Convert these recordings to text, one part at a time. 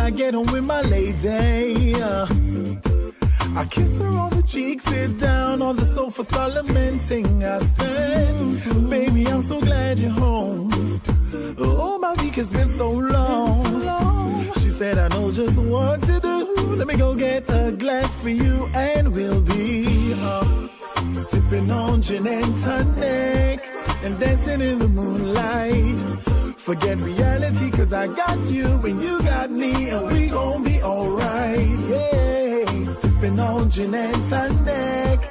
I get home with my lady. I kiss her on the cheek, sit down on the sofa, start lamenting. I said, baby, I'm so glad you're home. Oh, my week has been so long. She said, I know just what to do. Let me go get a glass for you, and we'll be sipping on gin and tonic and dancing in the moonlight. Forget reality, cause I got you and you got me, and we gon' be alright. Yeah, sipping on gin and tonic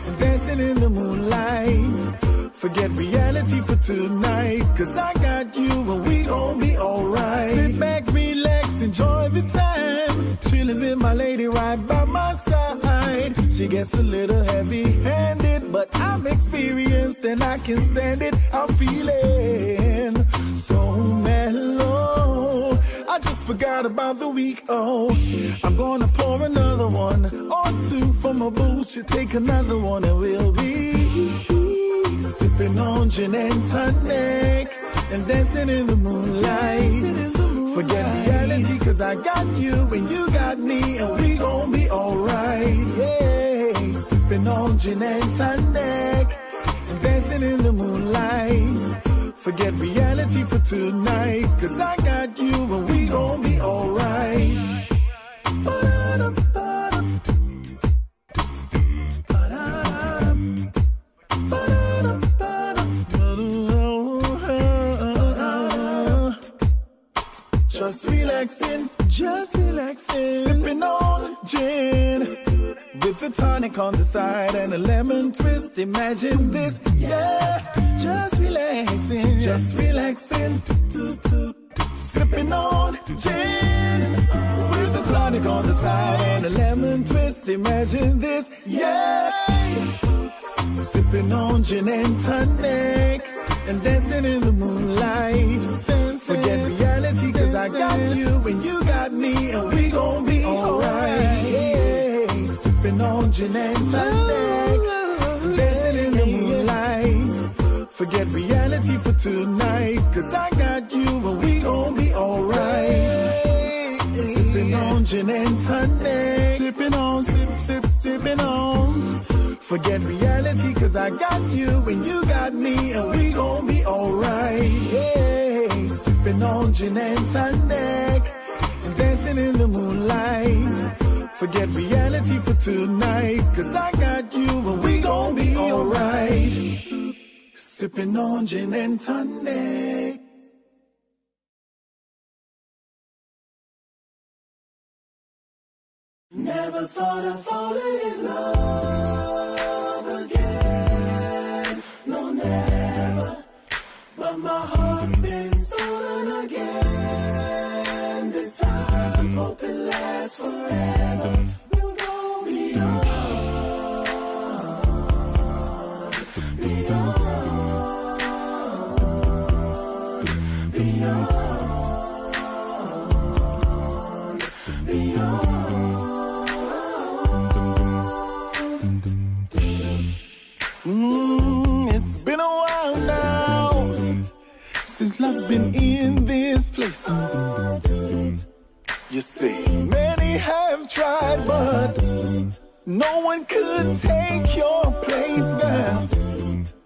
and dancing in the moonlight. Forget reality for tonight, cause I got you and we gon' be alright. Sit back, relax, enjoy the time, chilling with my lady right by my side. She gets a little heavy-handed, but I'm experienced and I can stand it. I'm feeling so mellow, I just forgot about the week. Oh, I'm gonna pour another one or two for my boo. She'll take another one and we'll be sipping on gin and tonic and dancing in the moonlight. Forget reality, cause I got you and you got me, and we gon' be alright. Yeah, sipping on gin and tonic and dancing in the moonlight. Forget reality for tonight, cause I got you and we gon' be alright. Just relaxing, sipping on gin with the tonic on the side and a lemon twist. Imagine this, yeah. Just relaxing, sipping on gin with the tonic on the side and a lemon twist. Imagine this, yeah. Sipping on gin and tonic and dancing in the moonlight. Forget reality, cause I got you and you got me, and we gon' be alright. Yeah. Sipping on gin and tonic, dancing in the moonlight. Forget reality for tonight, cause I got you and we gon' be alright. Sipping on gin and tonic, sipping on, sipping on. Forget reality, cause I got you and you got me, and we gon' be alright. Yeah, sipping on gin and tonic and dancing in the moonlight. Forget reality for tonight, cause I got you and we gon' be alright. Sipping on gin and tonic. Never thought I'd fallen in love again, no never, but my heart's been stolen again. This time, hope it lasts forever. We'll go beyond, beyond, beyond, beyond. It's been a while now since love's been in this place. You see, many have tried, but no one could take your place, girl.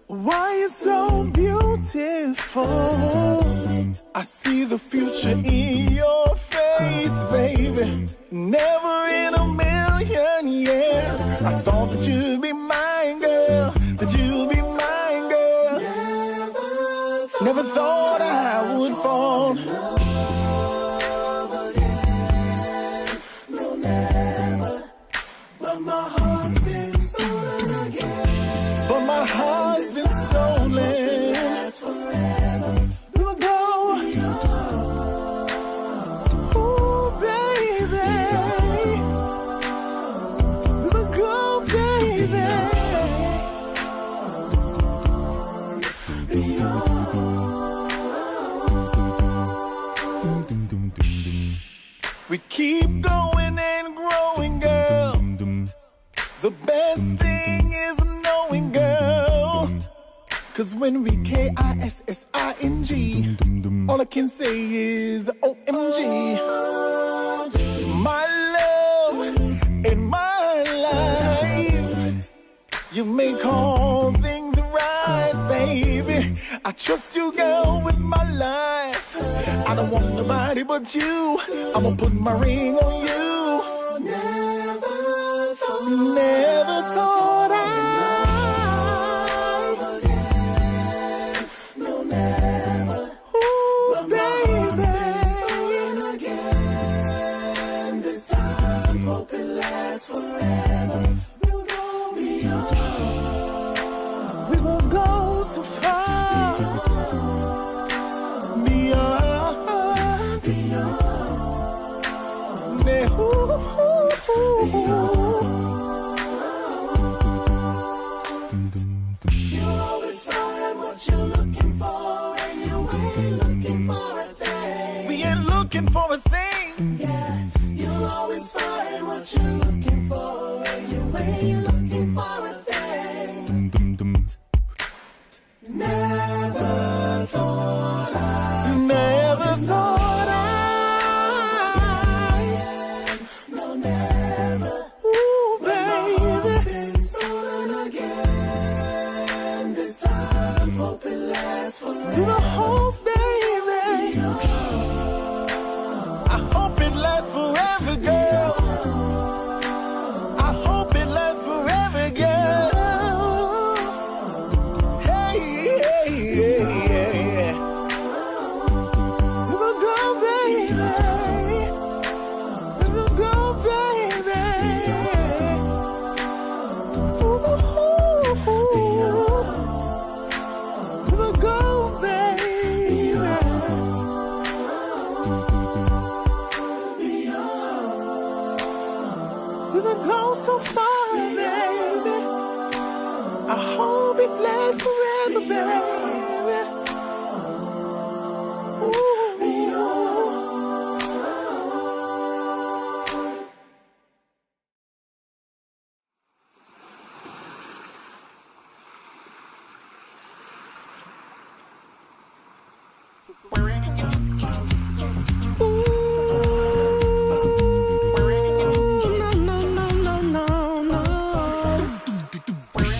Why you so beautiful? I see the future in your face, baby. Never in a million years I thought that you'd be mine, girl. That you'd be mine, girl. Never thought I would fall. No, never. But my heart's been stolen again. But my heart's been stolen. Last forever. We'll go. Ooh, baby. We'll go, baby. We keep going and growing, girl. The best thing is knowing, girl. Cause when we KISSING, all I can say is OMG. call things right, baby. I trust you, girl, with my life. I don't want nobody but you. I'ma put my ring on you. Never thought I'd no, never. Ooh, baby. Again. This time, hope it lasts forever. We'll go beyond. We will go so far. Beyond. You'll always find what you're looking for, and you ain't looking for a thing. We ain't looking for a thing. Yeah, you'll always find what you're looking for, and you ain't looking for a thing. Never thought I no, never. Ooh, baby. Been stolen again. This time, hope it lasts forever. You hope, baby. I hope it lasts forever, girl. I hope it lasts forever, girl. Hey, hey, hey, hey. We will go, baby. We will go, baby. Ooh, we will go, baby. We will go so far, baby. I hope it lasts forever, baby.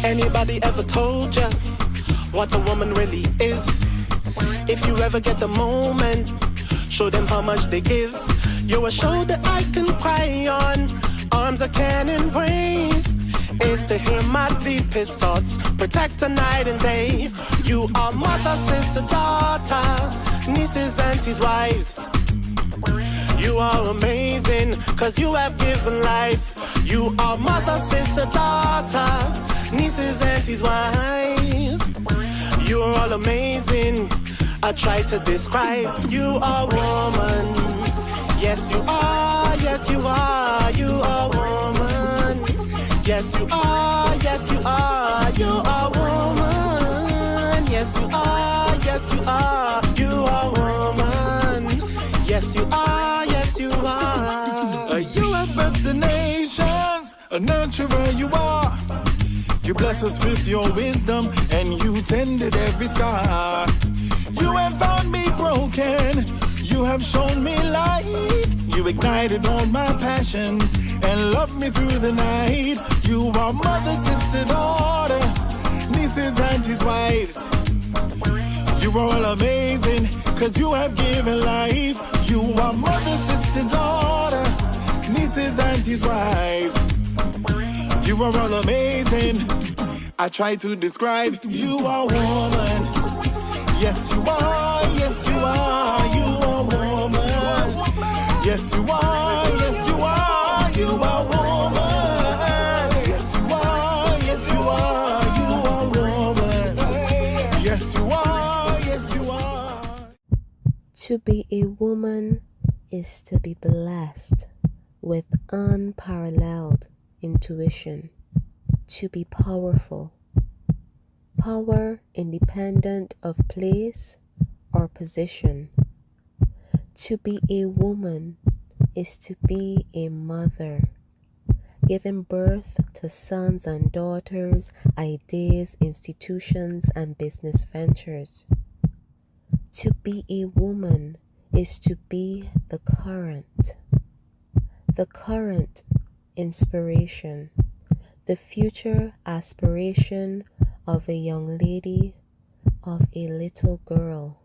Anybody ever told ya what a woman really is? If you ever get the moment, show them how much they give. You're a shoulder I can cry on, arms I can embrace. Is to hear my deepest thoughts, protect her night and day. You are mother, sister, daughter, nieces, aunties, wives. You are amazing, cause you have given life. You are mother, sister, daughter, nieces, aunties, wives. You are all amazing. I try to describe. You are woman. Yes, you are. Yes, you are. You are woman. Yes, you are. Yes, you are. You are woman. Yes, you are. Yes, you are. You are woman. Yes, you are. Yes, you are. You have birthed the nations. A nurturer you are. You bless us with your wisdom, and you tended every scar. You have found me broken. You have shown me light. You ignited all my passions and loved me through the night. You are mother, sister, daughter, nieces, aunties, wives. You are all amazing, cause you have given life. You are mother, sister, daughter, nieces, aunties, wives. You are all amazing. I try to describe. You are woman. Yes, you are. Yes, you are. You are woman. Yes, you are. Yes, you are. You are woman. Yes, you are. Yes, you are. You are woman. Yes, you are. Yes, you are. To be a woman is to be blessed with unparalleled intuition, to be powerful, power independent of place or position. To be a woman is to be a mother, giving birth to sons and daughters, ideas, institutions, and business ventures. To be a woman is to be the current inspiration, the future aspiration of a young lady, of a little girl.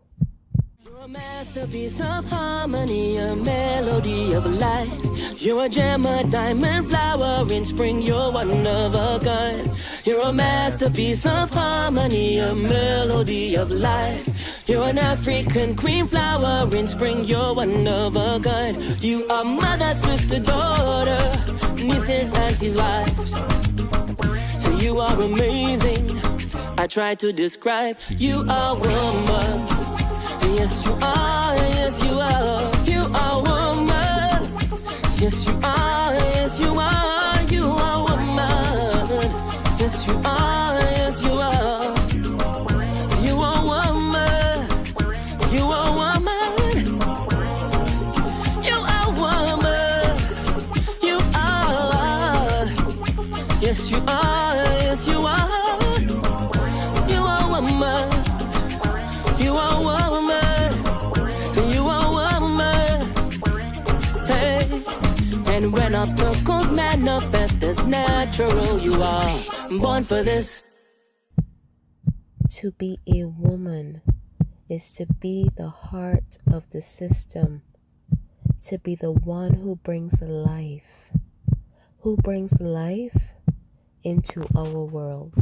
You're a masterpiece of harmony, a melody of life. You're a gem, a diamond flower in spring, you're one of a kind. You're a masterpiece of harmony, a melody of life. You're an African queen flower in spring, you're one of a kind. You are mother, sister, daughter, nieces, aunties, wives. So you are amazing. I try to describe you are woman. Yes, you are, yes, you are. You are woman. Yes, you are, yes, you are. You are woman. Yes, you are, yes, you are. You are woman. You are woman. You are woman. You are. Yes, you are, yes, you are. You are woman. You are woman. And when obstacles manifest as natural, you are born for this. To be a woman is to be the heart of the system, to be the one who brings life into our world.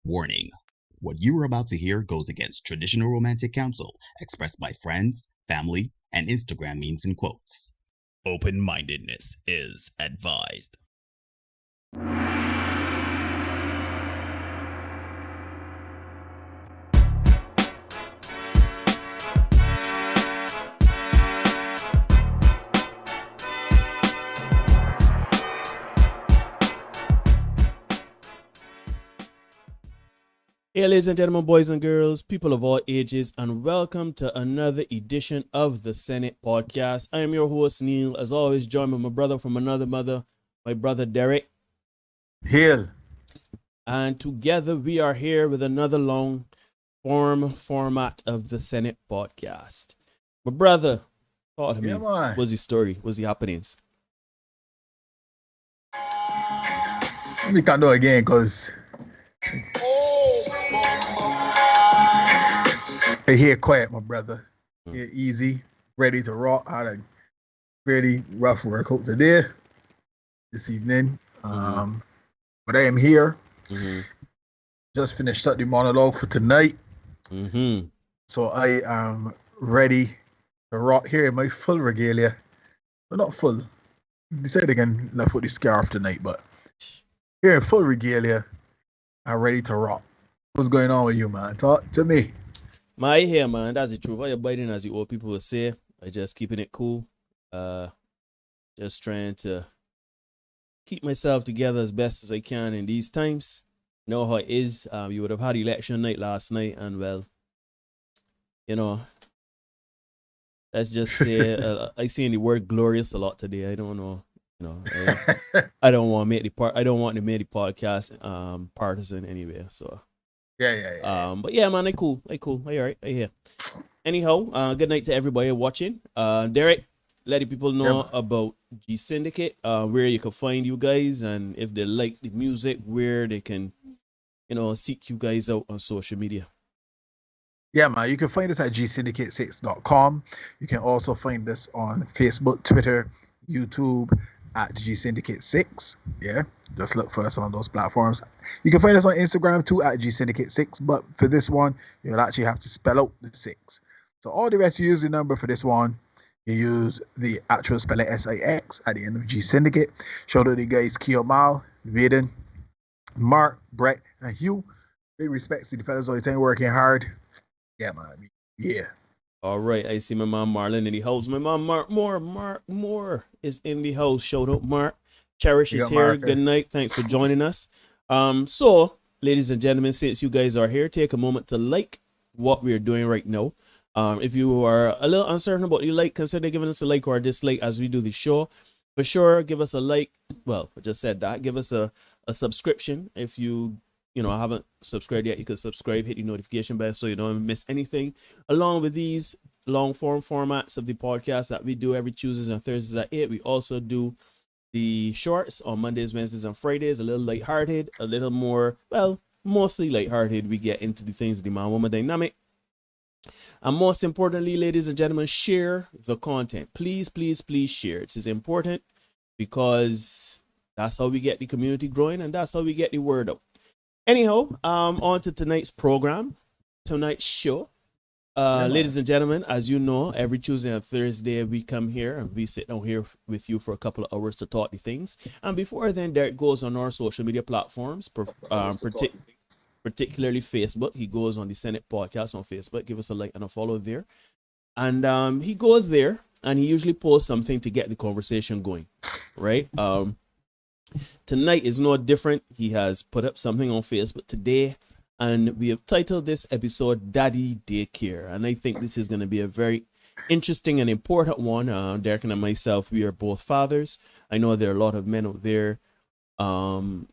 Warning. What you are about to hear goes against traditional romantic counsel expressed by friends, family, and Instagram memes and quotes. Open-mindedness is advised. Hey, ladies and gentlemen, boys and girls, people of all ages, and welcome to another edition of the Senate Podcast. I am your host, Neil. As always, joined by my brother from another mother, my brother Derek. Hail. And together we are here with another long format of the Senate Podcast. My brother, talk to me. Man. What's the story? What's the happenings? We can't do it again because I hear quiet, my brother. Here easy, ready to rock. I had a pretty rough workout today, this evening. But I am here. Just finished up the monologue for tonight. So I am ready to rock here in my full regalia. Well, not full. Decided again, left with the scarf tonight, but here in full regalia, I'm ready to rock. What's going on with you, man? Talk to me. My hair, man, that's the truth. How you biting, as the old people would say. I just keeping it cool. Just trying to keep myself together as best as I can in these times. You know how it is. You would have had election night last night, and well, you know, let's just say I seen the word glorious a lot today. I don't know. You know, I don't want to make the podcast partisan anyway. So Yeah. but yeah, man, I cool. I all right. I hear. Anyhow, good night to everybody watching. Derek, let the people know about G-Syndicate, where you can find you guys, and if they like the music, where they can, you know, seek you guys out on social media. Yeah, man, you can find us at gsyndicate6.com. You can also find us on Facebook, Twitter, YouTube at G-Syndicate6. Yeah, just look for us on those platforms. You can find us on Instagram too at G-Syndicate6, but for this one, you'll actually have to spell out the 6. So all the rest, you use the number for this one. You use the actual spelling S-I-X at the end of G-Syndicate. Shout out to the guys Kiomal, Vaden, Mark, Brett, and Hugh. Big respects to the fellas all the time working hard. Yeah, man. Yeah. All right, I see my mom Marlon in the house. My mom Mark Moore is in the house. Shout out Mark. Cherish is here. Marcus. Good night. Thanks for joining us. So, ladies and gentlemen, since you guys are here, take a moment to like what we're doing right now. If you are a little uncertain about the like, consider giving us a like or a dislike as we do the show. For sure, give us a like. Well, I just said that. Give us a subscription. If you haven't subscribed yet, you can subscribe, hit the notification bell so you don't miss anything. Along with these long form formats of the podcast that we do every Tuesdays and Thursdays at 8, we also do the shorts on Mondays, Wednesdays, and Fridays, a little lighthearted, a little more, well, mostly lighthearted. We get into the things of the man-woman dynamic. And most importantly, ladies and gentlemen, share the content. Please, please, please share. It is important because that's how we get the community growing, and that's how we get the word out. Anyhow, on to tonight's program, tonight's show. Ladies and gentlemen, as you know, every Tuesday and Thursday we come here and we sit down here with you for a couple of hours to talk the things. And before then, Derek goes on our social media platforms, particularly Facebook. He goes on the Senate Podcast on Facebook. Give us a like and a follow there. And he goes there and he usually posts something to get the conversation going, right? Tonight is no different. He has put up something on Facebook today, and we have titled this episode Daddy Daycare. And I think this is going to be a very interesting and important one. Derek and myself, we are both fathers. I know there are a lot of men out there, don't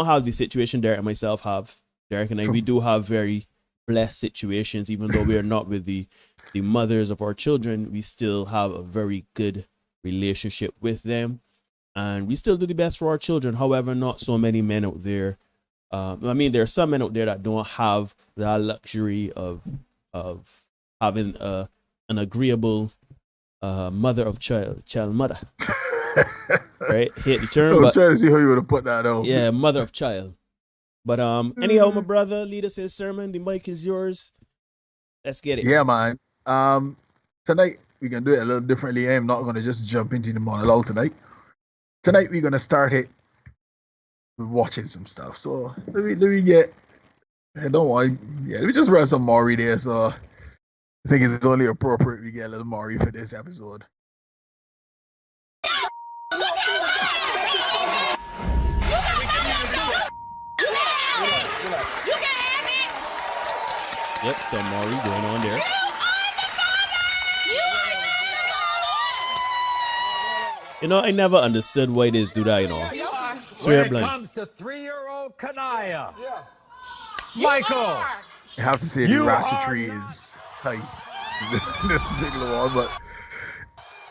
have the situation Derek and myself have. Derek and I, we do have very blessed situations. Even though we are not with the mothers of our children, we still have a very good relationship with them. And we still do the best for our children. However, not so many men out there. There are some men out there that don't have the luxury of having an agreeable mother of child mother. Right? Hate the term. I was trying to see how you would have put that on. Yeah, mother of child. But anyhow, my brother, lead us in sermon. The mic is yours. Let's get it. Yeah, man. Tonight we're gonna do it a little differently. I am not gonna just jump into the monologue tonight. Tonight we're gonna start it with watching some stuff. So let me get. I don't want. Yeah, let me just run some Maury there. So I think it's only appropriate we get a little Maury for this episode. You Yep, some Maury going on there. You know, I never understood why they do that, you know. Swear When it blind. comes to 3-year-old Kanaya, Michael, You have to say the ratchetry is high. This particular one, but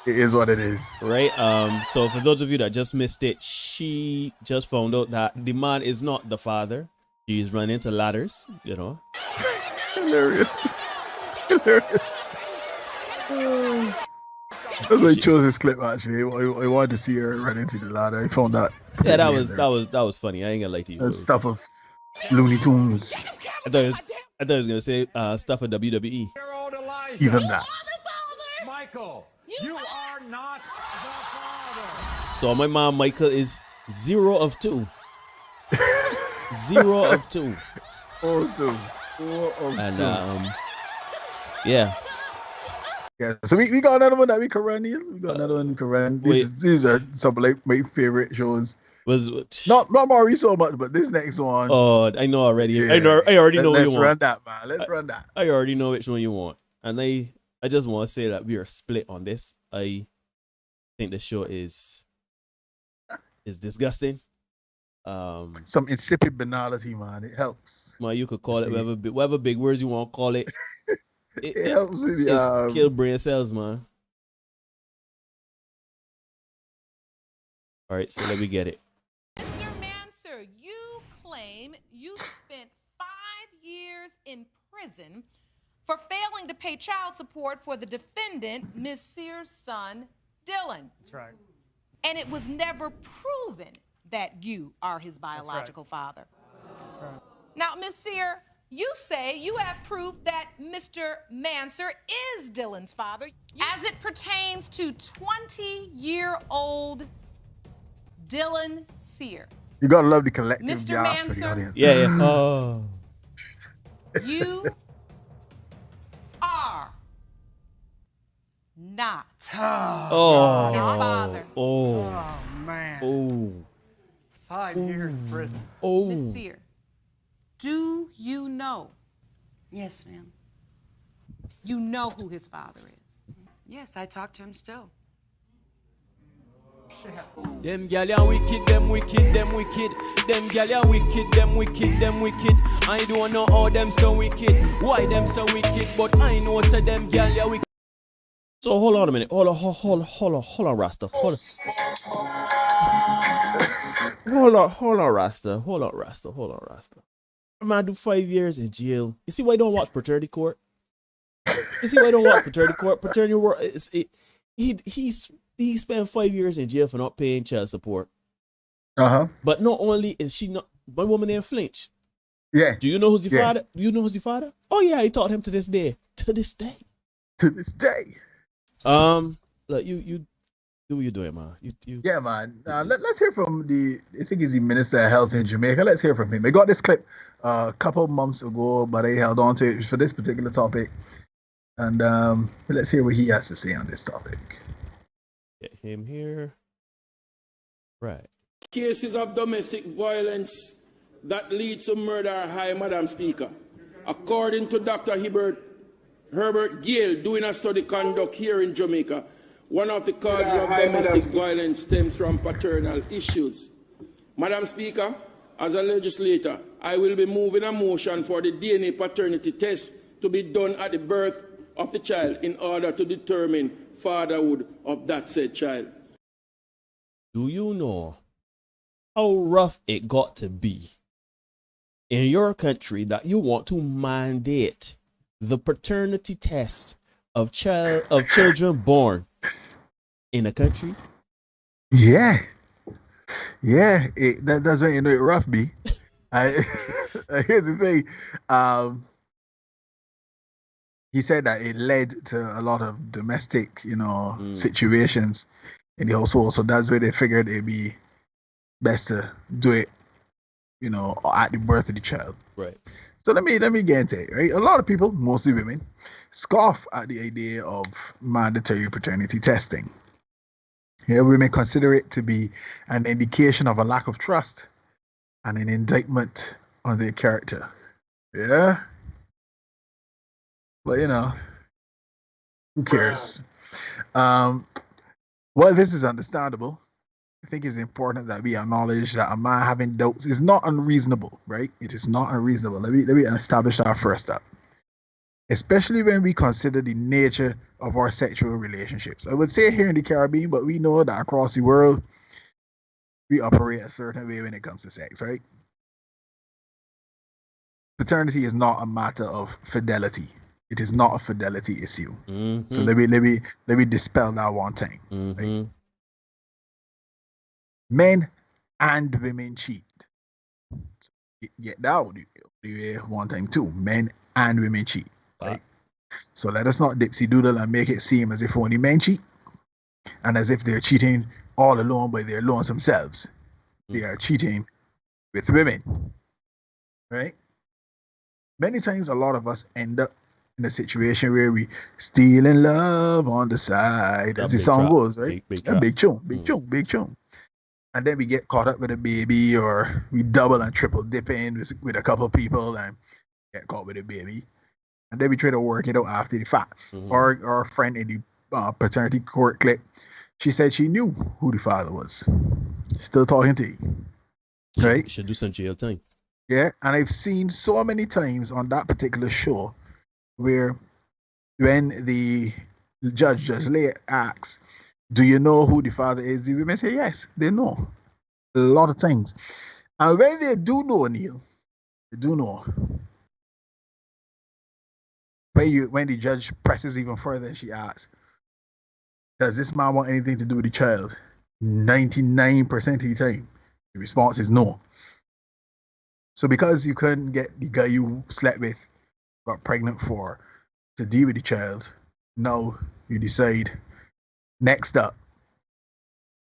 it is what it is. Right. So for those of you that just missed it, she just found out that the man is not the father. He's run into ladders, you know. Hilarious. That's why I chose this clip actually. I wanted to see her run into the ladder. I found that. Yeah, that was funny. I ain't gonna lie to you. That's stuff of Looney Tunes. I thought it was gonna say stuff of WWE. Even that. Michael, you are not the father. So my mom Michael is 0 of 2. 0 of 2. 4 of 2. 4 of 2. And yeah. Yeah, so we got another one that we can run, Neil. We got another one we can run. These are some like my favorite shows. Was not Maury so much, but this next one. Oh, I know already. Yeah. I already know what you want. Let's run that, man. Let's run that. I already know which one you want. And I just want to say that we are split on this. I think the show is disgusting. Some insipid banality, man. It helps. Man, you could call it whatever big words you want to call it. It helps with it's kill brain cells, man. All right, so let me get it. Mr. Manser, you claim you spent 5 years in prison for failing to pay child support for the defendant, Ms. Sears' son, Dylan. That's right. And it was never proven that you are his biological father. That's right. Now, Ms. Sear, you say you have proof that Mr. Manser is Dylan's father as it pertains to 20-year-old Dylan Sear. You gotta love the collective Mr. gasp for the Manser? audience. Yeah. Oh. You are not Oh. his father. Oh. Oh, man. Oh. 5 years in prison. Oh. Ms. Sear, do you know? Yes, ma'am. You know who his father is. Yes, I talk to him still. Them gal ya wicked, them wicked, them wicked. Them gal ya wicked, them wicked, them wicked. I don't know how them so wicked, why them so wicked, but I know so them gal ya wicked. So hold on a minute. Hold on, Rasta. Hold on, Rasta. A man do 5 years in jail. You see why I don't watch paternity court? Paternity work is it. He spent 5 years in jail for not paying child support. But not only is she not, my woman didn't flinch. Yeah. Do you know who's your father? Do you know who's your father? Oh yeah, he taught him to this day. Look, you do what you're doing, man. You. Yeah, man. Let's hear from I think he's the Minister of Health in Jamaica. Let's hear from him. I got this clip a couple months ago, but I held on to it for this particular topic. And let's hear what he has to say on this topic. Get him here. Right. Cases of domestic violence that lead to murder are high, Madam Speaker. According to Dr. Herbert Gale, doing a study conduct here in Jamaica, one of the causes of domestic violence stems from paternal issues. Madam Speaker, as a legislator, I will be moving a motion for the DNA paternity test to be done at the birth of the child in order to determine fatherhood of that said child. Do you know how rough it got to be in your country that you want to mandate the paternity test of children born in a country? Yeah. That's when you know it rough, B. Here's the thing. He said that it led to a lot of domestic, situations in the household. So that's where they figured it'd be best to do it, at the birth of the child. Right. So let me get into it, right? A lot of people, mostly women, scoff at the idea of mandatory paternity testing. Yeah, women consider it to be an indication of a lack of trust and an indictment on their character. Yeah. But you know, who cares? Well, this is understandable. I think it's important that we acknowledge that a man having doubts is not unreasonable, right? It is not unreasonable. Let me establish that first up. Especially when we consider the nature of our sexual relationships. I would say here in the Caribbean, but we know that across the world, we operate a certain way when it comes to sex, right? Paternity is not a matter of fidelity. It is not a fidelity issue. So let me dispel that one thing. Right? Men and women cheat. Get that one time too. Men and women cheat. Right? So let us not dipsy doodle and make it seem as if only men cheat and as if they're cheating all alone by their lonesome selves. They are cheating with women. Right? Many times a lot of us end up in a situation where we steal in love on the side, as the song goes, right? Big tune. And then we get caught up with a baby, or we double and triple dip in with a couple of people and get caught with a baby. And then we try to work it out after the fact. Our friend in the paternity court clip, she said she knew who the father was. Still talking to you. Right? Should do some jail time. Yeah, and I've seen so many times on that particular show where when the judge Leigh asks, do you know who the father is? The women say yes, they know. A lot of things. And when they do know, Neil, they do know. When the judge presses even further, she asks, does this man want anything to do with the child? 99% of the time, the response is no. So because you couldn't get the guy you slept with, got pregnant for, to deal with the child, now you decide, next up,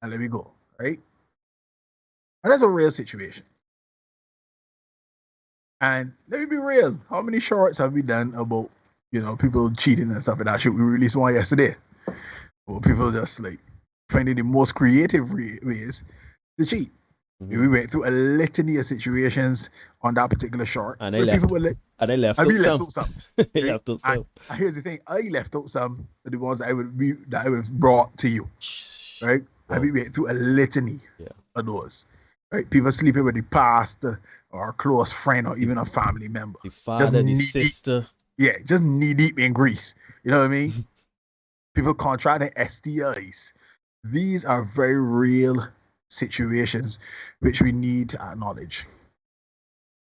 and let me go, right? And that's a real situation. And let me be real, how many shorts have we done about, people cheating and stuff like that? Should we release one yesterday? Well, people just like finding the most creative ways to cheat. We went through a litany of situations on that particular short. And I left out some. And here's the thing, I left out some of the ones that I would have brought to you. Right? And we went through a litany of those. Right? People sleeping with the pastor or a close friend or even a family member. The father, the sister. Yeah, just knee deep in grease. You know what I mean? People contracting STIs. These are very real situations which we need to acknowledge.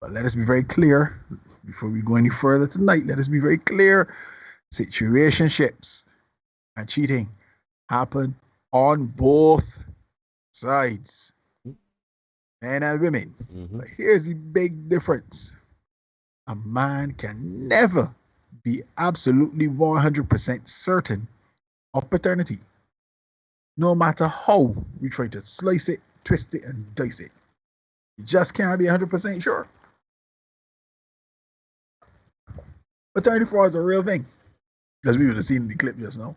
But let us be very clear before we go any further tonight. Let us be very clear. Situationships and cheating happen on both sides, men and women. But here's the big difference. A man can never be absolutely 100% certain of paternity. No matter how we try to slice it, twist it, and dice it. You just can't be 100% sure. Paternity fraud is a real thing, as we would have seen in the clip just now.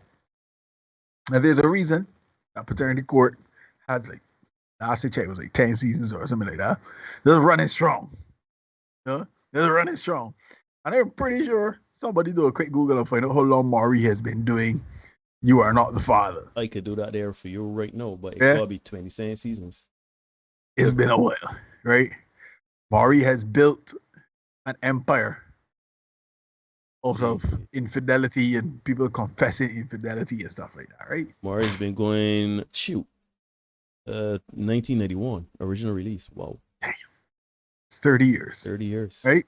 And there's a reason that paternity court has last I checked, was 10 seasons or something like that. They're running strong. They're running strong. And I'm pretty sure somebody do a quick Google and find out how long Maury has been doing You Are Not the Father. I could do that there for you right now, but it gotta be 27 seasons. It's been a while, right? Maury has built an empire out of infidelity and people confessing infidelity and stuff like that, right? Maury's been going 1991 original release. Wow. Damn. It's 30 years. 30 years. Right?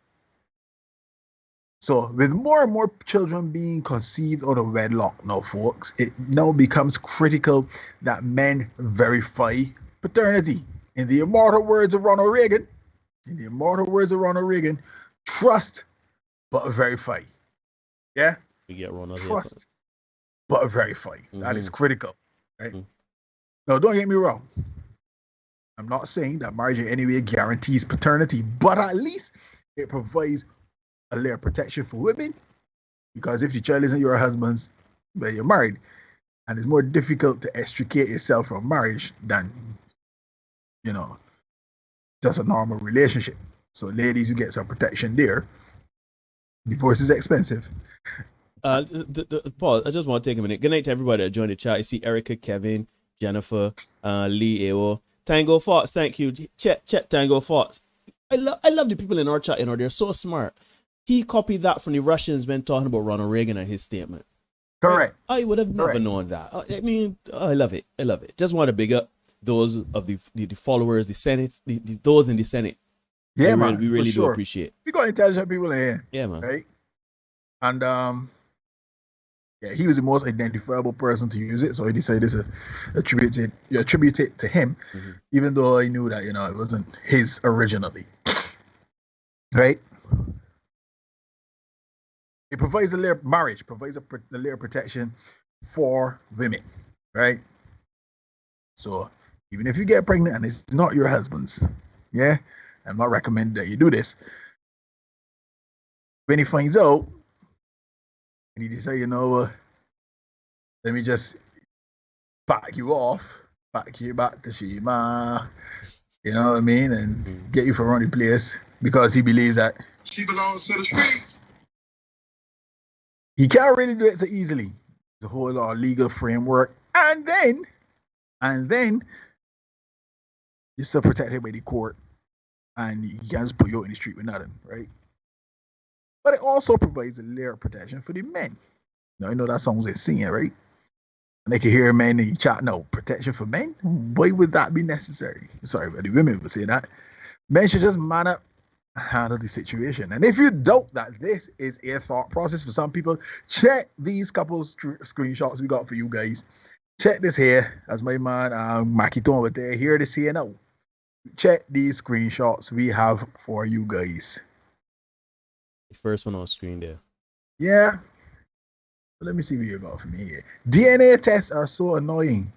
So with more and more children being conceived out of wedlock now, folks, it now becomes critical that men verify paternity. In the immortal words of Ronald Reagan, trust but verify. Yeah? We get Ronald trust but verify. That is critical. Right? Now, don't get me wrong. I'm not saying that marriage in any way guarantees paternity, but at least it provides a layer of protection for women, because if the child isn't your husband's, but you're married, and it's more difficult to extricate yourself from marriage than, just a normal relationship. So ladies, you get some protection there. Divorce is expensive. Paul, I just want to take a minute. Good night to everybody that joined the chat. I see Erica, Kevin, Jennifer, Lee, Ewo, Tango Fox. Thank you, Chet Tango Fox. I love the people in our chat. They're so smart. He copied that from the Russians when talking about Ronald Reagan and his statement. Correct. I would have never known that. I mean, I love it. I love it. Just want to big up those of the followers, the Senate, those in the Senate. Yeah, man. We really do appreciate. We got intelligent people in here. Yeah, man. Right. And yeah, he was the most identifiable person to use it, so he decided to attribute it to him, even though he knew that it wasn't his originally. Right. It provides marriage provides a layer of protection for women, right? So even if you get pregnant and it's not your husband's, yeah, I'm not recommending that you do this. When he finds out, and he decides, let me just back you back to Shima, you know what I mean, and get you from around the place because he believes that she belongs to the streets. He can't really do it so easily. The whole lot of legal framework. And then you're still protected by the court. And you can't just put you out in the street with nothing, right? But it also provides a layer of protection for the men. Now, I know that song's insane, right? And they can hear men in the chat, no, protection for men? Why would that be necessary? Sorry, but the women would say that. Men should just man up, handle the situation. And if you doubt that this is a thought process for some people, check these couple screenshots we got for you guys. Check this here, as my man Makito over there here to see now. Check these screenshots we have for you guys. The first one on screen there. Yeah. Let me see what you got for me here. DNA tests are so annoying.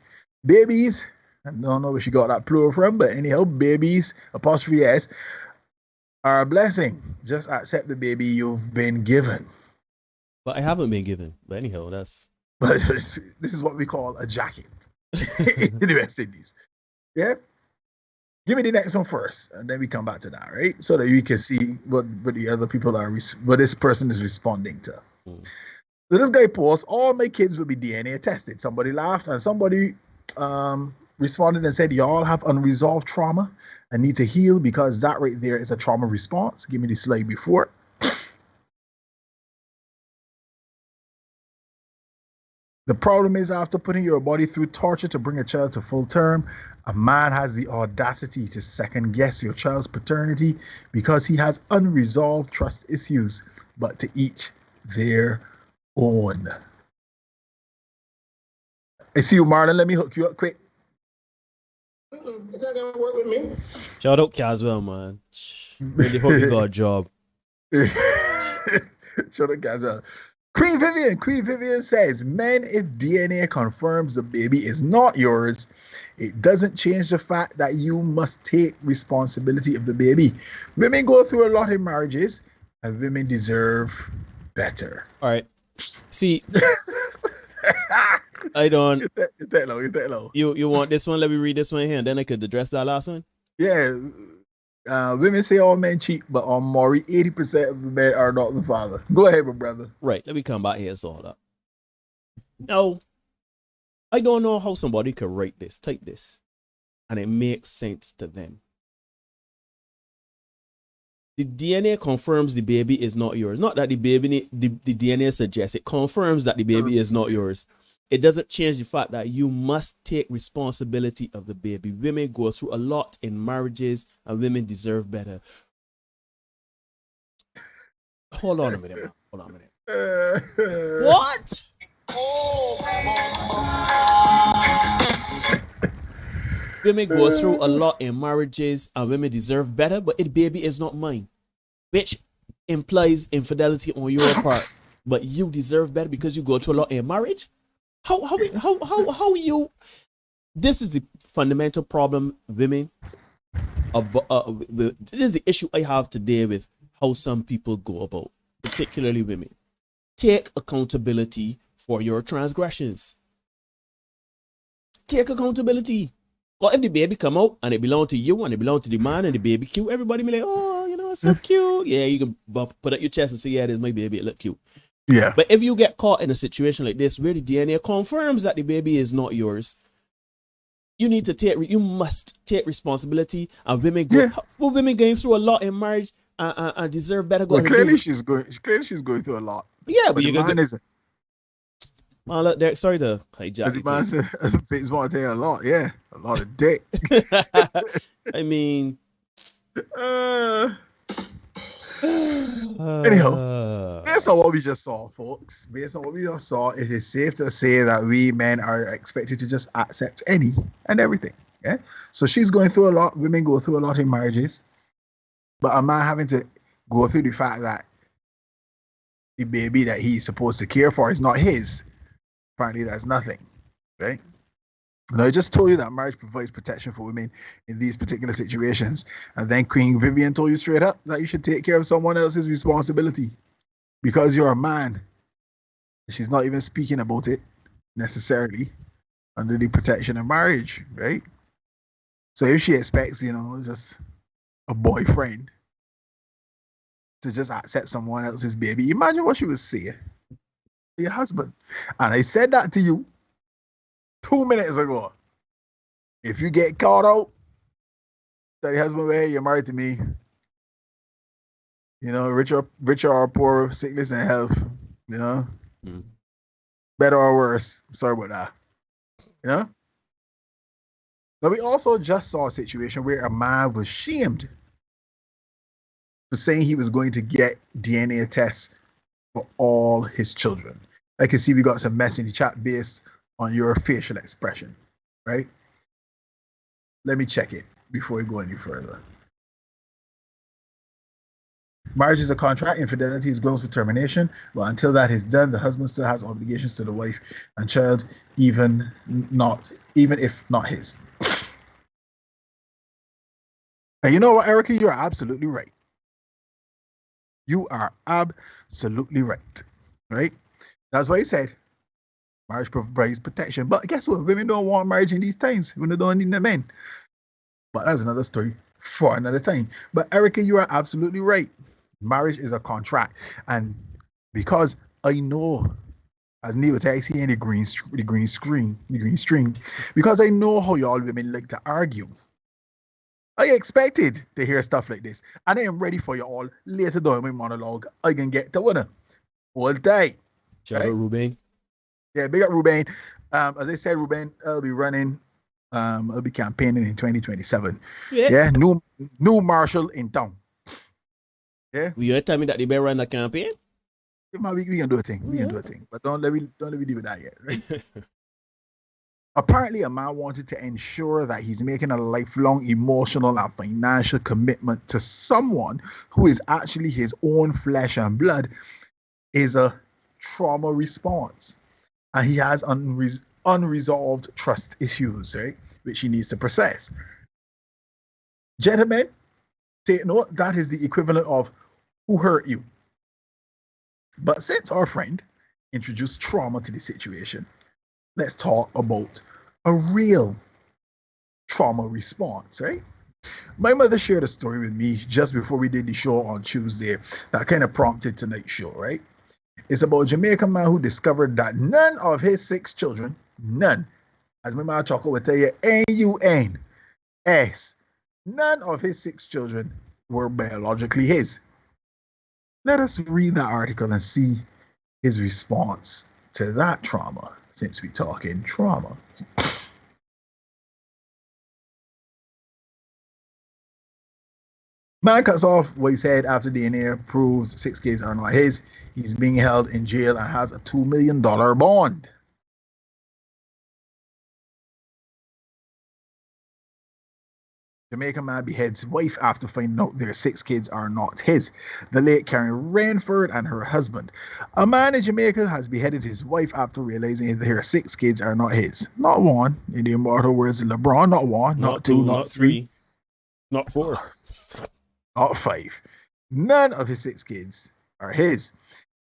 Babies, I don't know where she got that plural from, but anyhow, babies, apostrophe S, are a blessing. Just accept the baby you've been given. But I haven't been given. But anyhow, that's... But this is what we call a jacket in the West Indies. Yeah? Give me the next one first, and then we come back to that, right? So that you can see what the other people are, what this person is responding to. So this guy posts, all my kids will be DNA tested. Somebody laughed, and somebody responded and said, y'all have unresolved trauma and need to heal because that right there is a trauma response. Give me the slide before. The problem is after putting your body through torture to bring a child to full term, a man has the audacity to second guess your child's paternity because he has unresolved trust issues, but to each their own. I see you, Marlon. Let me hook you up quick. It's not gonna work with me. Shout out Caswell, man. Really hope you got a job. Shout out Caswell. Queen Vivian says, men, if DNA confirms the baby is not yours, it doesn't change the fact that you must take responsibility of the baby. Women go through a lot in marriages, and women deserve better. All right. See, I don't. You take low. You want this one? Let me read this one here, and then I could address that last one. Yeah. Women say all men cheat, but on Maury, 80% of the men are not the father. Go ahead, my brother. Right. Let me come back here. It's all up. Now, I don't know how somebody could write this, type this, and it makes sense to them. The DNA confirms the baby is not yours. Not that the DNA suggests, it confirms that the baby is not yours. It doesn't change the fact that you must take responsibility of the baby. Women go through a lot in marriages, and women deserve better. Hold on a minute, man. Hold on a minute. What? Women go through a lot in marriages, and women deserve better, but the baby is not mine, which implies infidelity on your part. But you deserve better because you go through a lot in marriage. How you? This is the fundamental problem, women. This is the issue I have today with how some people go about, particularly women. Take accountability for your transgressions. Take accountability. Or if the baby come out and it belong to you and it belong to the man and the baby cute, everybody be like, oh, oh, so cute. Yeah, you can put up your chest and say, yeah, this my baby, it look cute. Yeah. But if you get caught in a situation like this where the DNA confirms that the baby is not yours, you must take responsibility. And women women going through a lot in marriage and deserve better. Well, clearly she's going through a lot. Yeah, but the man isn't. Well, look, Derek, sorry to hijack. The man said, "It's want to take a lot, yeah, a lot of dick." I mean, anyhow, based on what we just saw, folks, based on what we just saw, it is safe to say that we men are expected to just accept any and everything. Yeah. So she's going through a lot. Women go through a lot in marriages, but a man having to go through the fact that the baby that he's supposed to care for is not his. Apparently, that's nothing, right? And I just told you that marriage provides protection for women in these particular situations. And then Queen Vivian told you straight up that you should take care of someone else's responsibility because you're a man. She's not even speaking about it necessarily under the protection of marriage, right? So if she expects, just a boyfriend to just accept someone else's baby, imagine what she would say to your husband. And I said that to you 2 minutes ago. If you get caught out, tell your husband, hey, you're married to me. Richer or poor, sickness and health, better or worse. Sorry about that. But we also just saw a situation where a man was shamed for saying he was going to get DNA tests for all his children. I can see we got some mess in the chat based on your facial expression, right? Let me check it before we go any further. Marriage is a contract. Infidelity is grounds for termination. But until that is done, the husband still has obligations to the wife and child, even if not his. And you know what, Erica? You are absolutely right. You are absolutely right. Right? That's why he said marriage provides protection. But guess what? Women don't want marriage in these times. Women don't need the men. But that's another story for another time. But Erica, you are absolutely right. Marriage is a contract. And because I know, as Neil was saying, the green string, because I know how y'all women like to argue, I expected to hear stuff like this. And I am ready for you all later down in my monologue. I can get to winner all day. Shout out Ruben. Yeah, big up Ruben. As I said, Ruben, I'll be running. I'll be campaigning in 2027. Yeah, new marshal in town. Yeah. Will you tell me that they better run the campaign? We can do a thing. We can do a thing. But don't let me deal with that yet. Right? Apparently, a man wanted to ensure that he's making a lifelong emotional and financial commitment to someone who is actually his own flesh and blood is a trauma response. And he has unresolved trust issues, right? Which he needs to process. Gentlemen, take note, that is the equivalent of who hurt you. But since our friend introduced trauma to the situation, let's talk about a real trauma response, right? My mother shared a story with me just before we did the show on Tuesday that kind of prompted tonight's show, right? It's about a Jamaican man who discovered that none of his 6 children, none, as my mother Choco would tell you, N-U-N-S, none of his 6 children were biologically his. Let us read that article and see his response to that trauma, since we're talking trauma. Man cuts off what he said after DNA proves 6 kids are not his. He's being held in jail and has a $2 million bond. Jamaican man beheads wife after finding out their 6 kids are not his. The late Karen Rainford and her husband. A man in Jamaica has beheaded his wife after realizing that her 6 kids are not his. Not one, in the immortal words of LeBron, not 1, not 2, not 3, not 4, not 5. None of his 6 kids are his.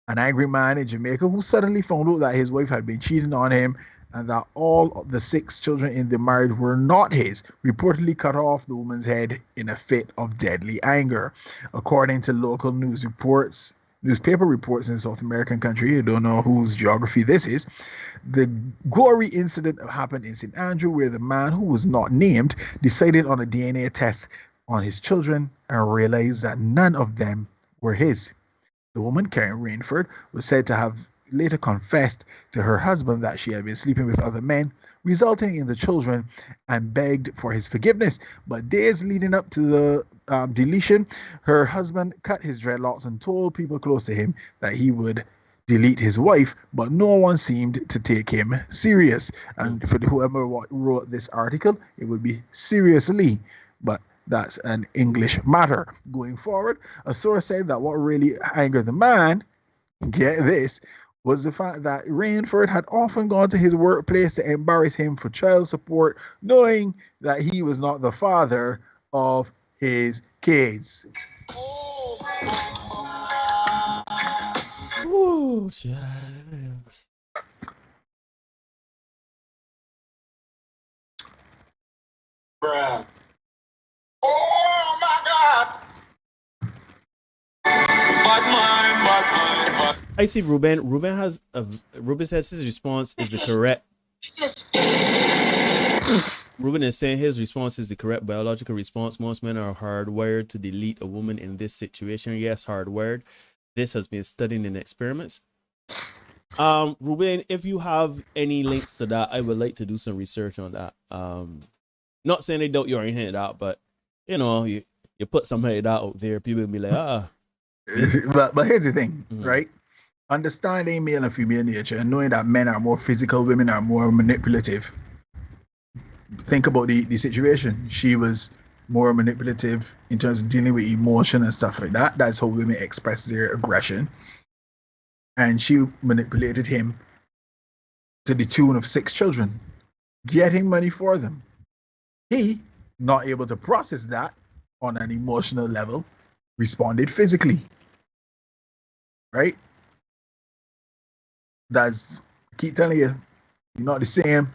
An angry man in Jamaica who suddenly found out that his wife had been cheating on him and that all of the 6 children in the marriage were not his, reportedly cut off the woman's head in a fit of deadly anger. According to local newspaper reports in South American country, I don't know whose geography this is, the gory incident happened in St. Andrew, where the man, who was not named, decided on a DNA test on his children and realized that none of them were his. The woman, Karen Rainford, was said to have later confessed to her husband that she had been sleeping with other men, resulting in the children, and begged for his forgiveness. But days leading up to the deletion, her husband cut his dreadlocks and told people close to him that he would delete his wife, but no one seemed to take him serious. And for whoever wrote this article, it would be seriously, but that's an English matter. Going forward, a source said that what really angered the man, get this, was the fact that Rainford had often gone to his workplace to embarrass him for child support, knowing that he was not the father of his kids. Ooh, Bruh. Oh my God. I see Ruben. Ruben says his response is the correct. Ruben is saying his response is the correct biological response. Most men are hardwired to delete a woman in this situation. Yes, hardwired. This has been studied in experiments. Ruben, if you have any links to that, I would like to do some research on that. Not saying they doubt you or anything like that, but you know, you put something like that out there, people will be like, But here's the thing, right? Understanding male and female nature and knowing that men are more physical, women are more manipulative. Think about the situation. She was more manipulative in terms of dealing with emotion and stuff like that. That's how women express their aggression. And she manipulated him to the tune of 6 children, getting money for them. He, not able to process that on an emotional level, responded physically. Right? That's, I keep telling you, you're not the same.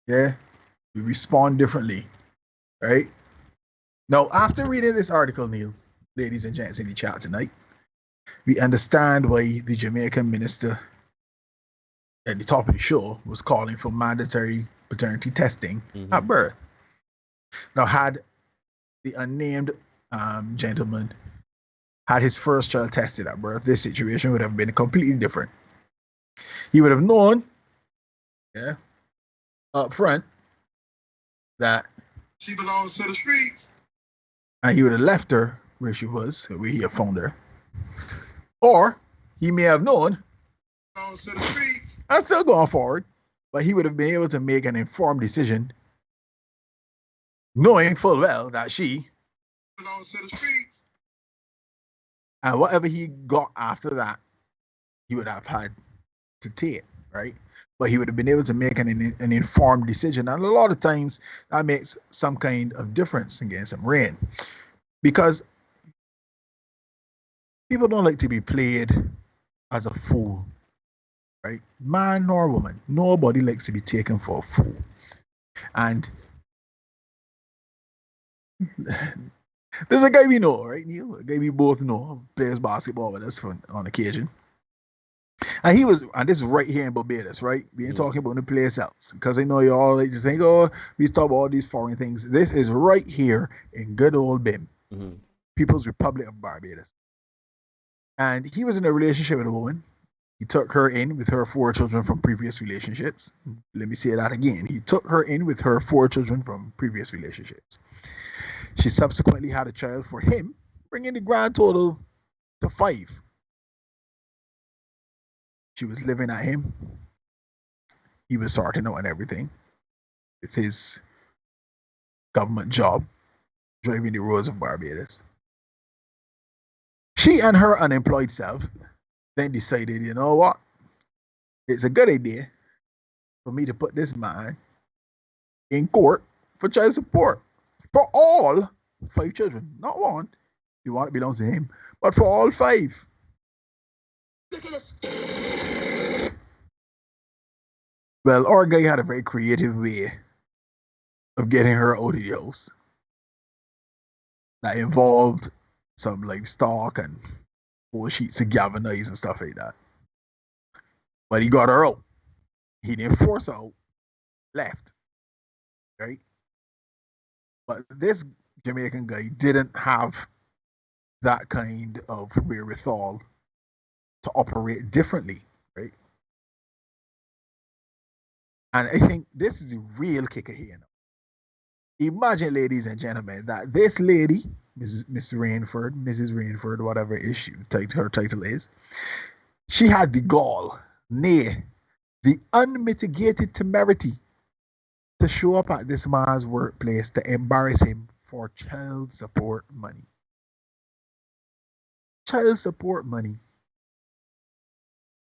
Yeah? We respond differently. Right? Now, after reading this article, Neil, ladies and gents in the chat tonight, we understand why the Jamaican minister at the top of the show was calling for mandatory paternity testing at birth. Now, had the unnamed gentleman had his first child tested at birth, this situation would have been completely different. He would have known, up front, that she belongs to the streets, and he would have left her where she was, where he had found her. Or he may have known, belongs to the streets, and still going forward, but he would have been able to make an informed decision, knowing full well that she belongs to the streets. And whatever he got after that, he would have had to take, right? But he would have been able to make an informed decision. And a lot of times that makes some kind of difference in getting some rain. Because people don't like to be played as a fool, right? Man nor woman. Nobody likes to be taken for a fool. And there's a guy we know, right, Neil? A guy we both know, plays basketball with us on occasion. And this is right here in Barbados, right? We ain't talking about the place else. Because I know you all like to think, oh, we talk about all these foreign things. This is right here in good old BIM, People's Republic of Barbados. And he was in a relationship with a woman. He took her in with her 4 children from previous relationships. Let me say that again. He took her in with her 4 children from previous relationships. She subsequently had a child for him, bringing the grand total to 5. She was living at him. He was sorting out and everything with his government job, driving the roads of Barbados. She and her unemployed self then decided, you know what? It's a good idea for me to put this man in court for child support. For all 5 children, not one. The one that belongs to him, but for all 5. Well, our guy had a very creative way of getting her out of the house that involved some livestock and 4 sheets of galvanized and stuff like that. But he got her out. He didn't force her out. Left. Right? But this Jamaican guy didn't have that kind of wherewithal to operate differently, right? And I think this is a real kicker here. Imagine, ladies and gentlemen, that this lady, Mrs. Rainford, whatever issue her title is, she had the gall, nay, the unmitigated temerity to show up at this man's workplace to embarrass him for child support money. Child support money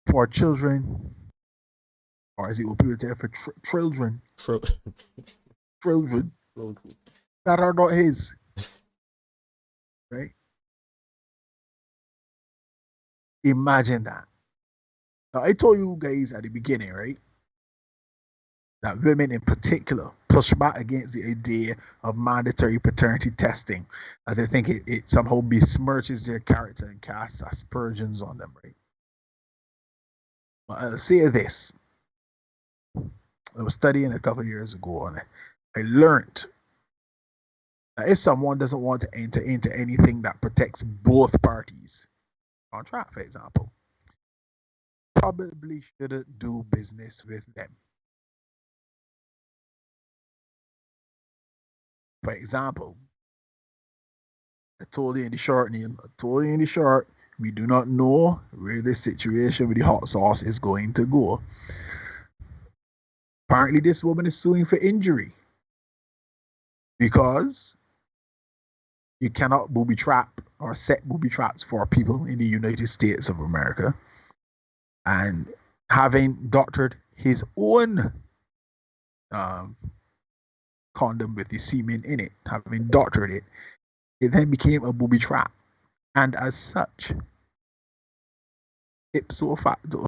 for children, or as it will be there for children. Children that are not his. Right? Imagine that. Now, I told you guys at the beginning, right, that women in particular push back against the idea of mandatory paternity testing, as they think it somehow besmirches their character and casts aspersions on them, right? But I'll say this. I was studying a couple of years ago, and I learned that if someone doesn't want to enter into anything that protects both parties, contract, for example, probably shouldn't do business with them. For example, I told you in the short, Neil, we do not know where this situation with the hot sauce is going to go. Apparently, this woman is suing for injury because you cannot booby trap or set booby traps for people in the United States of America. And having doctored his own condom with the semen in it, having doctored it, it then became a booby trap. And as such, ipso facto,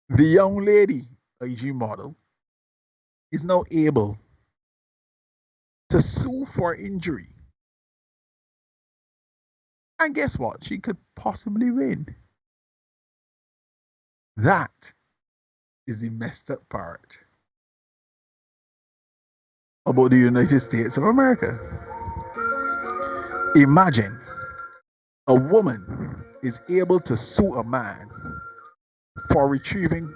the young lady, IG model, is now able to sue for injury. And guess what? She could possibly win. That is the messed up part about the United States of America. Imagine a woman is able to sue a man for retrieving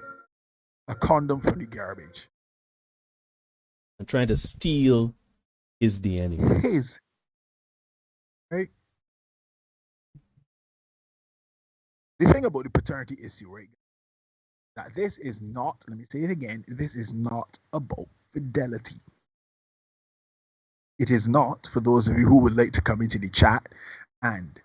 a condom from the garbage. And trying to steal his DNA. His. Right? The thing about the paternity issue, right? That this is not, let me say it again, this is not about fidelity. It is not, for those of you who would like to come into the chat and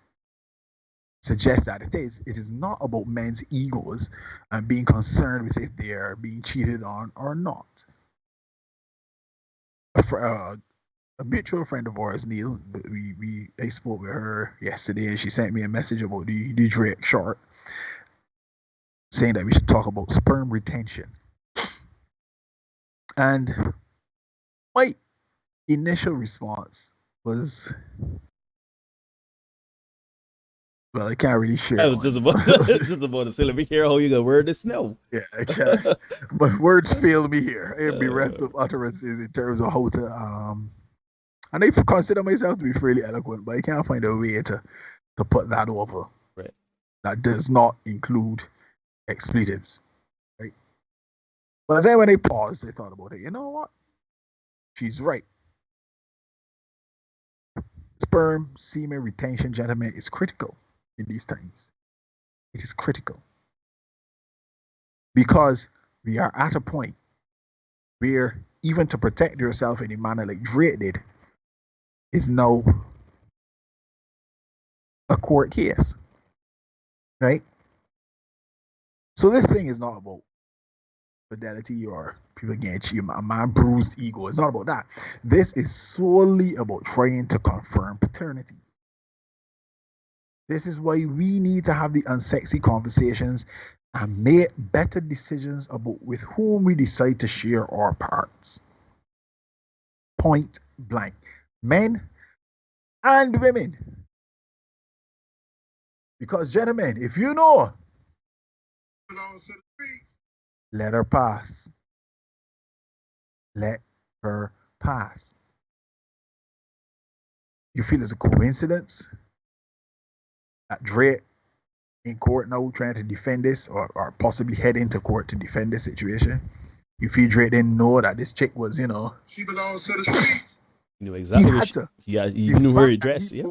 suggest that it is not about men's egos and being concerned with if they are being cheated on or not. A mutual friend of ours, Neil, I spoke with her yesterday and she sent me a message about the Drake short, saying that we should talk about sperm retention. And my initial response was, well, I can't really share. I was just about to say, let me hear how you gonna word this now. Yeah, I can't. My words fail me here. I have bereft of utterances in terms of how to and I consider myself to be fairly eloquent, but I can't find a way to put that over. Right. That does not include expletives. Right. But then when I paused, I thought about it. You know what? She's right. Sperm semen retention, gentlemen, is critical in these times. It is critical. Because we are at a point where even to protect yourself in a manner like Drake did is now a court case. Right? So this thing is not about fidelity or people getting cheated, a man bruised ego. It's not about that. This is solely about trying to confirm paternity. This is why we need to have the unsexy conversations and make better decisions about with whom we decide to share our parts. Point blank. Men and women. Because, gentlemen, if you know, let her pass. Let her pass. You feel it's a coincidence that Dre in court now trying to defend this or possibly head into court to defend this situation? You feel Dre didn't know that this chick was, she belongs to the streets. You know exactly. He had to. Yeah, you knew her address. Yeah.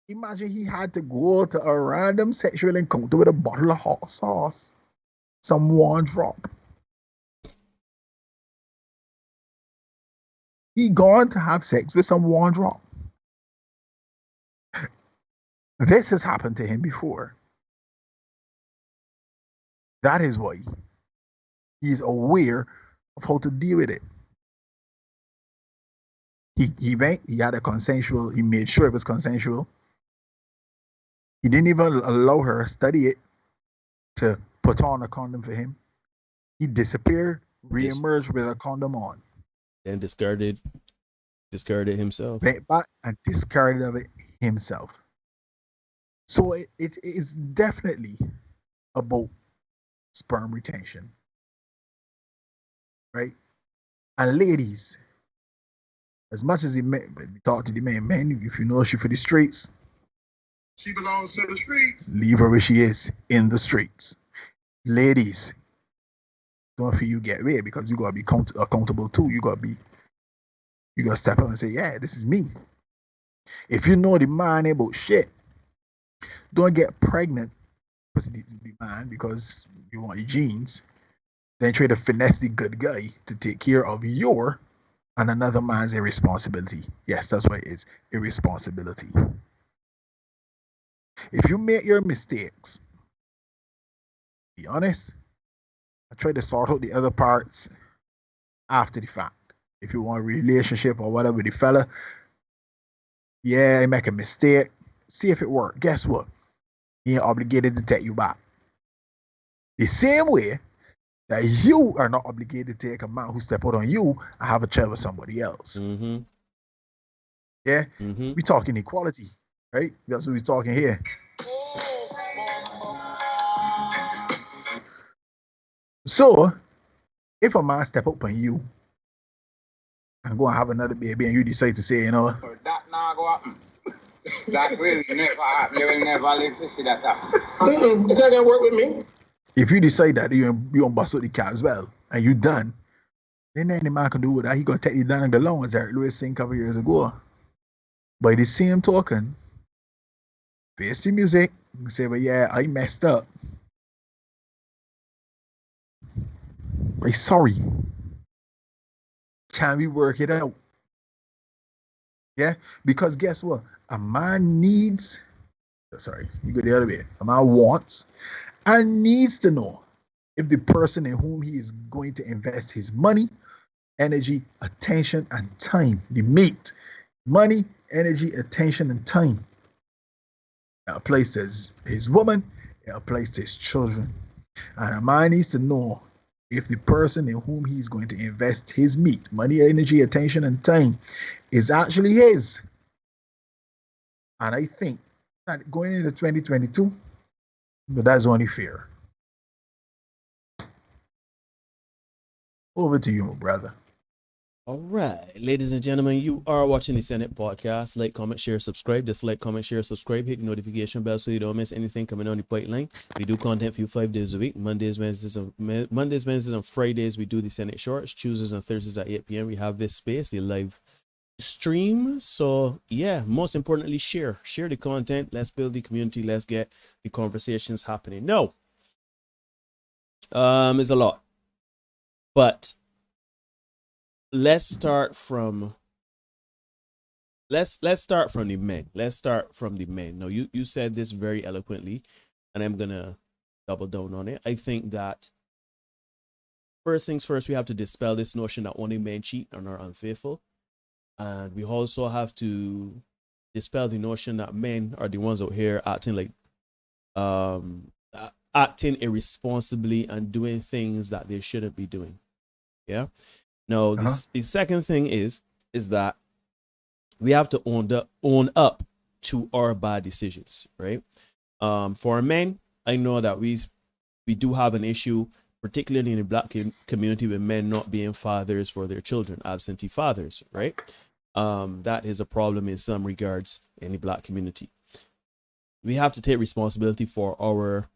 Imagine he had to go to a random sexual encounter with a bottle of hot sauce. Someone drop. He gone to have sex with someone drop. This has happened to him before. That is why he's aware of how to deal with it. He had a consensual, he made sure it was consensual. He didn't even allow her study it to put on a condom for him. He disappeared, re-emerged with a condom on. Then discarded himself. Went back and discarded of it himself. So it is definitely about sperm retention. Right? And ladies, as much as we talk to the men, if you know she for the streets, she belongs to the streets. Leave her where she is, in the streets. Ladies, don't feel you get away because you gotta be accountable too. You gotta step up and say, yeah, this is me. If you know the man about shit, don't get pregnant with the man because you want your genes. Then try to finesse the good guy to take care of your and another man's irresponsibility. Yes, that's what it is. Irresponsibility. If you make your mistakes, be honest, I try to sort out the other parts after the fact. If you want a relationship or whatever with the fella, yeah, I make a mistake. See if it worked. Guess what? He ain't obligated to take you back. The same way that you are not obligated to take a man who step out on you and have a child with somebody else. Mm-hmm. Yeah? Mm-hmm. We talking equality, right? That's what we're talking here. So, if a man step up on you and go and have another baby and you decide to say, that not go happen. That will never happen. You will never live to see that happen. It's not gonna work with me. If you decide that you don't bust out the cat as well and you done, then any man can do with that. He gonna take you down and go long, as Eric Lewis saying a couple years ago. By the same token, face the music and say, well, yeah, I messed up. I'm sorry. Can we work it out? Yeah? Because guess what? A man needs, you go the other way. A man wants and needs to know if the person in whom he is going to invest his money, energy, attention, and time, the mate, money, energy, attention, and time, it applies to his woman, it applies to his children. And a man needs to know if the person in whom he's going to invest his meat, money, energy, attention, and time is actually his. And I think that going into 2022, but that's only fair. Over to you, my brother. All right, ladies and gentlemen, you are watching the Senate podcast. Like, comment, share, subscribe. Dislike, comment, share, subscribe. Hit the notification bell so you don't miss anything coming on the pipeline. We do content for you 5 days a week. Mondays, Wednesdays, and Fridays, we do the Senate shorts. Tuesdays and Thursdays at 8 p.m. we have this space, the live stream. So yeah, most importantly, share the content. Let's build the community. Let's get the conversations happening. No, it's a lot, but let's start from the men. Now, you said this very eloquently, and I'm gonna double down on it. I think that first things first, we have to dispel this notion that only men cheat and are unfaithful, and we also have to dispel the notion that men are the ones out here acting like acting irresponsibly and doing things that they shouldn't be doing. Yeah. Now, the second thing is that we have to own up to our bad decisions, right? For men, I know that we do have an issue, particularly in the black community, with men not being fathers for their children, absentee fathers, right? That is a problem in some regards in the black community. We have to take responsibility for our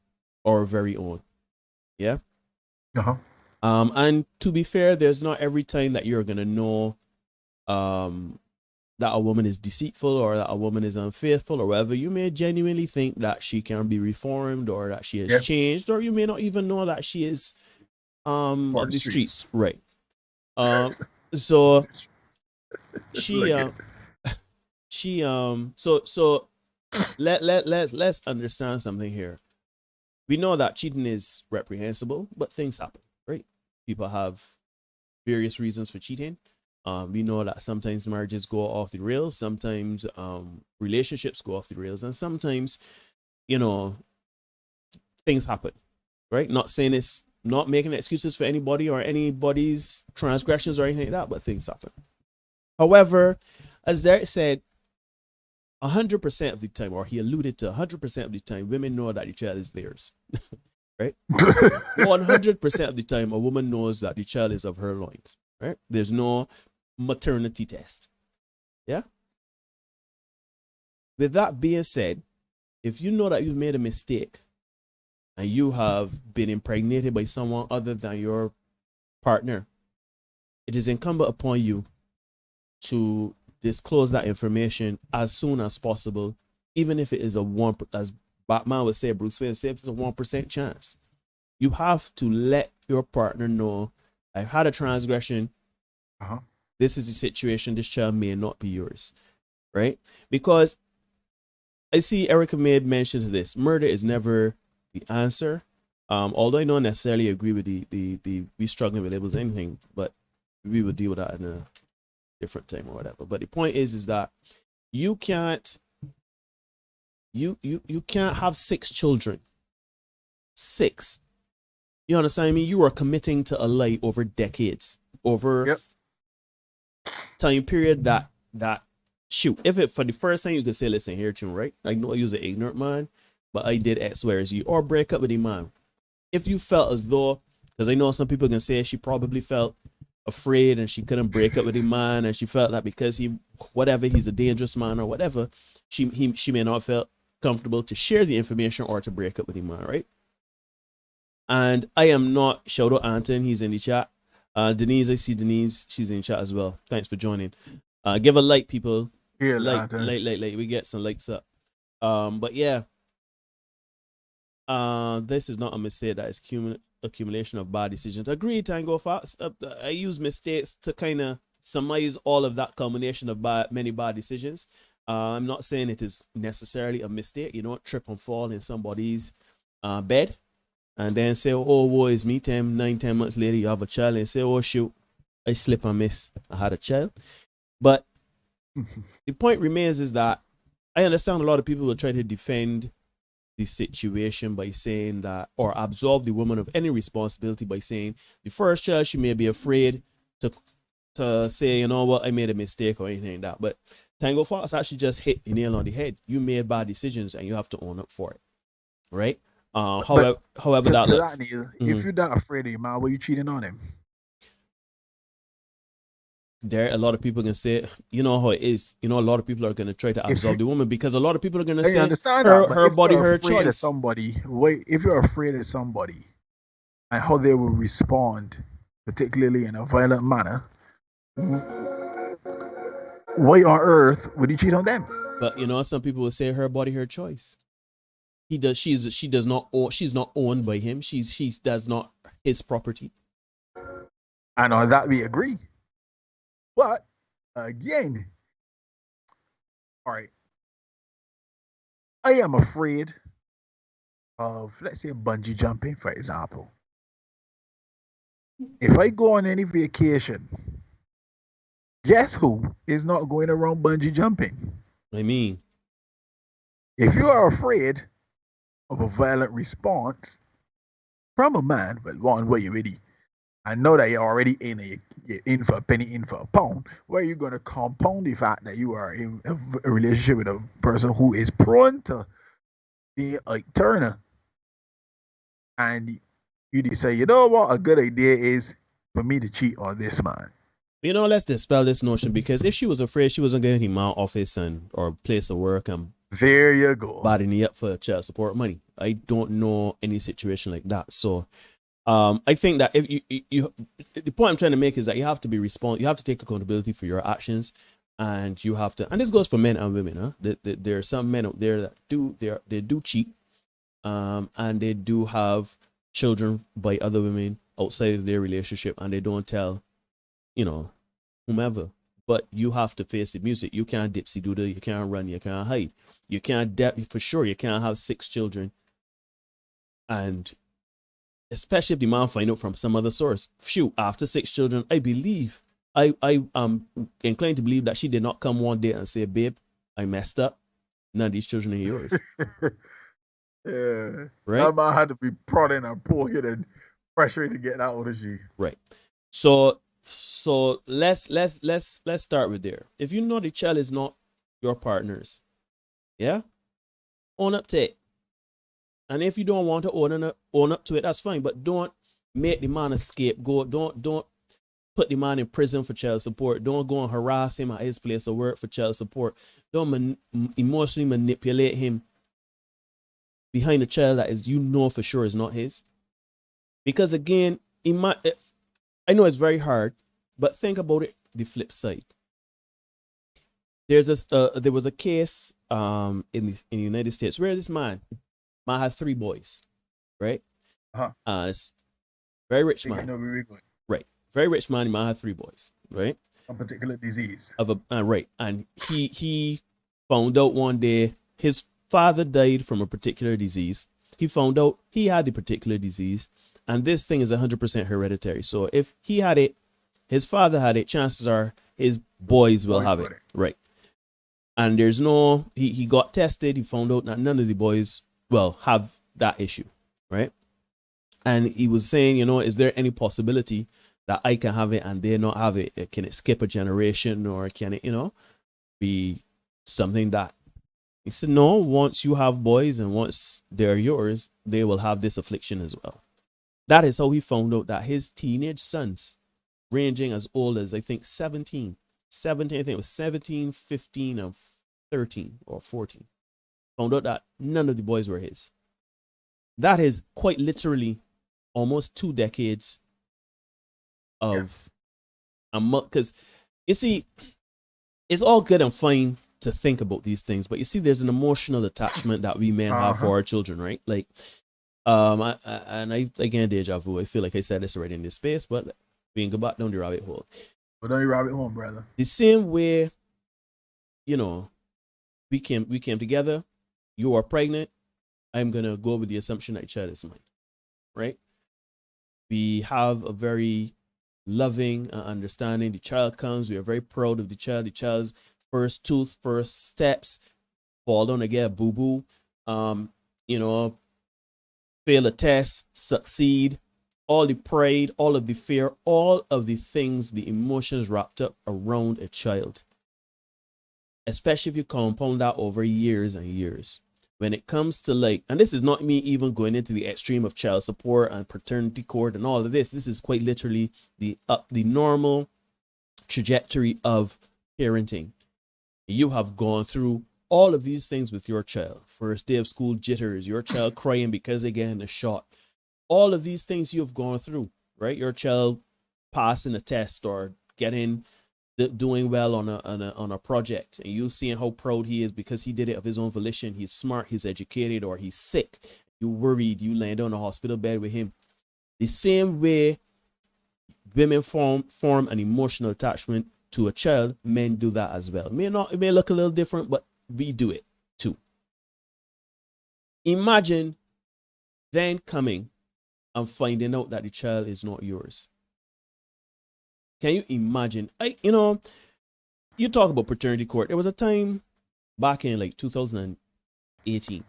very own. Yeah. And to be fair, there's not every time that you're gonna know that a woman is deceitful or that a woman is unfaithful or whatever. You may genuinely think that she can be reformed or that she has changed, or you may not even know that she is of the streets. Right. So let's understand something here. We know that cheating is reprehensible, but things happen, right? People have various reasons for cheating. We know that sometimes marriages go off the rails, sometimes relationships go off the rails, and sometimes, things happen, right? Not saying it's not making excuses for anybody or anybody's transgressions or anything like that, but things happen. However, as Derek said, 100% of the time, or he alluded to 100% of the time, women know that the child is theirs, right? 100% of the time, a woman knows that the child is of her loins, right? There's no maternity test. Yeah. With that being said, if you know that you've made a mistake and you have been impregnated by someone other than your partner, it is incumbent upon you to disclose that information as soon as possible, even if it is as Batman would say, Bruce Wayne said, it's a 1% chance. You have to let your partner know, I've had a transgression. This is the situation. This child may not be yours, right? Because I see Erica made mention to this. Murder is never the answer. Although I don't necessarily agree with the we struggling with labels or anything, but we will deal with that in a different time or whatever. But the point is that you can't have 6 children. 6. You understand me? You are committing to a lie over decades, over time period that shoot. If it for the first time you could say, listen here, tune, right? I know you're an ignorant man, but I did X, whereas you, or break up with the man. If you felt as though, because I know some people can say she probably felt afraid and she couldn't break up with the man, and she felt that because he's a dangerous man or whatever, she may not felt comfortable to share the information or to break up with the man, right? And I am not, shout out Anton, he's in the chat. Denise, I see Denise, she's in the chat as well. Thanks for joining. Give a like, people. Yeah, like. We get some likes up. But yeah, this is not a mistake. That is accumulation of bad decisions. Agreed, Tango Fox. I use mistakes to kind of surmise all of that combination of many bad decisions. I'm not saying it is necessarily a mistake. You don't trip and fall in somebody's bed and then say, oh, woe is me. 9-10 months later, you have a child, and say, oh, shoot, I slip and miss. I had a child. But the point remains is that I understand a lot of people will try to defend the situation by saying that, or absolve the woman of any responsibility by saying the first child, she may be afraid to say, you know what, I made a mistake or anything like that. But Tango Fox actually just hit the nail on the head. You made bad decisions and you have to own up for it, right? However that looks. If you're that afraid of your man, why are you cheating on him? There, a lot of people can say, you know how it is. You know, a lot of people are going to try to absolve the woman because a lot of people are going to say her body, her choice. If you're afraid of somebody and how they will respond, particularly in a violent manner, why on earth would you cheat on them? But you know, some people will say her body, her choice. She's not owned by him. That's not his property. And on that we agree. But again, all right, I am afraid of, let's say, bungee jumping, for example. If I go on any vacation, guess who is not going around bungee jumping? I mean, if you are afraid of a violent response from a man, well, one way already. I know that you're already you're in for a penny, in for a pound. Where are you going to compound the fact that you are in a relationship with a person who is prone to being a turner, and you decide, you know what, a good idea is for me to cheat on this man. Let's dispel this notion, because if she was afraid she wasn't getting him out office and or place of work and there you go, bodying me up for child support money, I don't know any situation like that. So I think that if you the point I'm trying to make is that you have to be you have to take accountability for your actions, and you have to, and this goes for men and women. There are some men out there that they do cheat, and they do have children by other women outside of their relationship, and they don't tell, whomever. But you have to face the music. You can't dipsy doodle. You can't run. You can't hide. You can't for sure. You can't have 6 children, and especially if the man find out from some other source. Shoot, after 6 children, I believe I am inclined to believe that she did not come one day and say, "Babe, I messed up. None of these children are yours." Yeah, right. That man had to be prodding her pocket and pressuring to get out of the G. Right. So let's start with there. If you know the child is not your partner's, yeah, own up to it. And if you don't want to own up to it, that's fine. But don't make the man a scapegoat. Don't put the man in prison for child support. Don't go and harass him at his place of work for child support. Don't emotionally manipulate him behind a child that is for sure is not his. Because again, I know it's very hard, but think about it the flip side. There was a case in the United States where this man had 3 boys, right? It's very rich man. Right. Very rich man. He might have 3 boys, right? A particular disease. Right. And he found out one day his father died from a particular disease. He found out he had the particular disease, and this thing is 100% hereditary. So if he had it, his father had it, chances are his boys will have it. Right. And there's no, he got tested. He found out that none of the boys have that issue, right? And he was saying, is there any possibility that I can have it and they not have it? Can it skip a generation, or can it, be something that? He said, no, once you have boys and once they're yours, they will have this affliction as well. That is how he found out that his teenage sons, ranging as old as, I think, 17, I think it was 17, 15, and 13 or 14, found out that none of the boys were his. That is quite literally almost 2 decades of because you see, it's all good and fine to think about these things, but you see, there's an emotional attachment that we men have for our children, right? Like, I again, deja vu. I feel like I said this already in this space, but we can go back down the rabbit hole. But down the rabbit hole, brother. The same way, we came together. You are pregnant. I'm gonna go with the assumption that your child is mine, right? We have a very loving understanding. The child comes. We are very proud of the child. The child's first tooth, first steps, fall down again, boo boo. Fail a test, succeed. All the pride, all of the fear, all of the things, the emotions wrapped up around a child. Especially if you compound that over years and years. When it comes to and this is not me even going into the extreme of child support and paternity court and all of this. This is quite literally the normal trajectory of parenting. You have gone through all of these things with your child. First day of school jitters, your child crying because they get in a shot. All of these things you've gone through, right? Your child passing a test or doing well on a project, and you seeing how proud he is because he did it of his own volition. He's smart, he's educated, or he's sick. You worried, you land on a hospital bed with him. The same way women form an emotional attachment to a child, men do that as well. It may look a little different, but we do it too. Imagine then coming and finding out that the child is not yours. Can you imagine? You talk about paternity court. There was a time back in 2018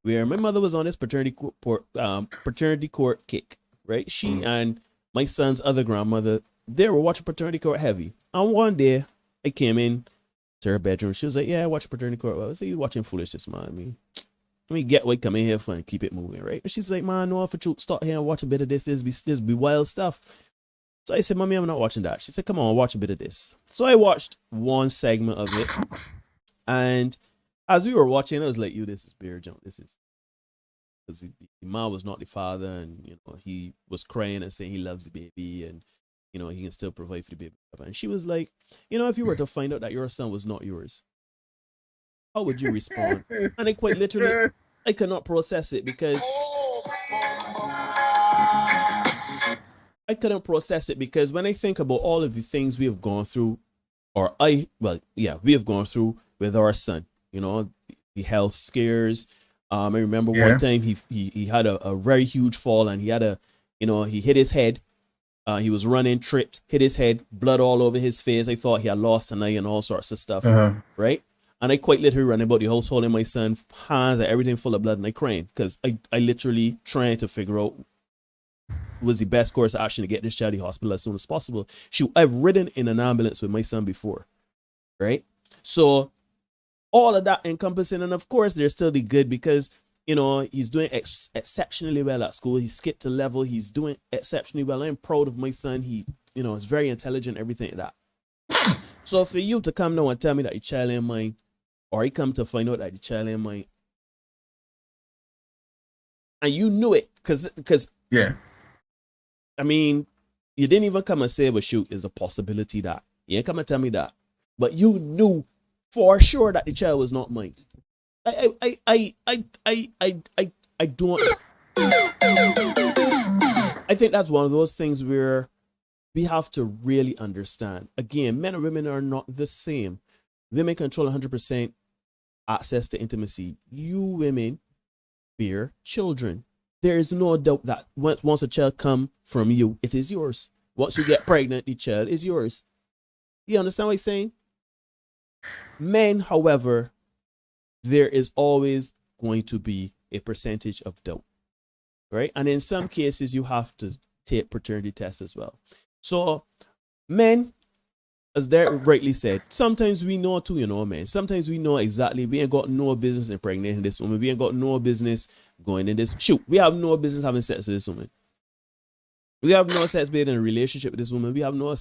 where my mother was on this paternity court kick, right? She and my son's other grandmother, they were watching paternity court heavy. And one day, I came in to her bedroom. She was like, "Yeah, I watch paternity court." Well, I said, "You watching foolishness, man? Let me get what come in here for and keep it moving, right?" And she's like, "Man, no, for truth, start here and watch a bit of this. This be wild stuff." So I said, "Mommy, I'm not watching that." She said, "Come on, watch a bit of this." So I watched one segment of it, and as we were watching, I was like, "You, this is beer junk. This is." Because the man was not the father, and he was crying and saying he loves the baby, and he can still provide for the baby. And she was like, "If you were to find out that your son was not yours, how would you respond?" And I quite literally, I could not process it because when I think about all of the things we have gone through, we have gone through with our son, the health scares. I remember one time he had a very huge fall, and he had he hit his head. He was running, tripped, hit his head, blood all over his face. I thought he had lost an eye and all sorts of stuff, right? And I quite literally ran about the house holding my son, hands and everything full of blood, and I crying because I literally trying to figure out was the best course of action to get this child to the hospital as soon as possible. I've ridden in an ambulance with my son before, right? So all of that encompassing, and of course there's still the good because he's doing exceptionally well at school. He's skipped to level. He's doing exceptionally well. I'm proud of my son. He is very intelligent, everything like that. So for you to come now and tell me that the child ain't mine, or he come to find out that the child ain't mine, and you knew it because I mean, you didn't even come and say, "But shoot, there's a possibility that." You ain't come and tell me that, but you knew for sure that the child was not mine. I don't. I think that's one of those things where we have to really understand. Again, men and women are not the same. Women control 100% access to intimacy. You women bear children. There is no doubt that once a child comes from you, it is yours. Once you get pregnant, the child is yours. You understand what I'm saying? Men, however, there is always going to be a percentage of doubt, right? And in some cases, you have to take paternity tests as well. So men, as Derek rightly said, sometimes we know too, man. Sometimes we know exactly, we ain't got no business impregnating this woman. We ain't got no business going in this. Shoot, we have no business having sex with this woman. We have no sex being in a relationship with this woman. We have no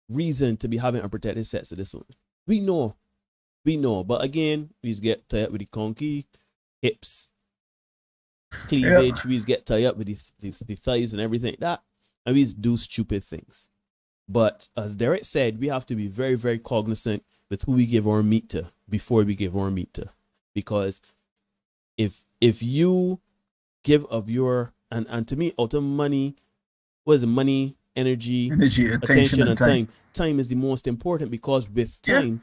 reason to be having unprotected sex with this woman. We know. But again, we just get tied up with the conky, hips, cleavage. We just get tied up with the thighs and everything like that. And we just do stupid things. But as Derek said, we have to be very, very cognizant with who we give our meat to before we give our meat to. Because if you give of your, and to me, out of money, what is it? Money, energy, attention, and time. Time is the most important because with time,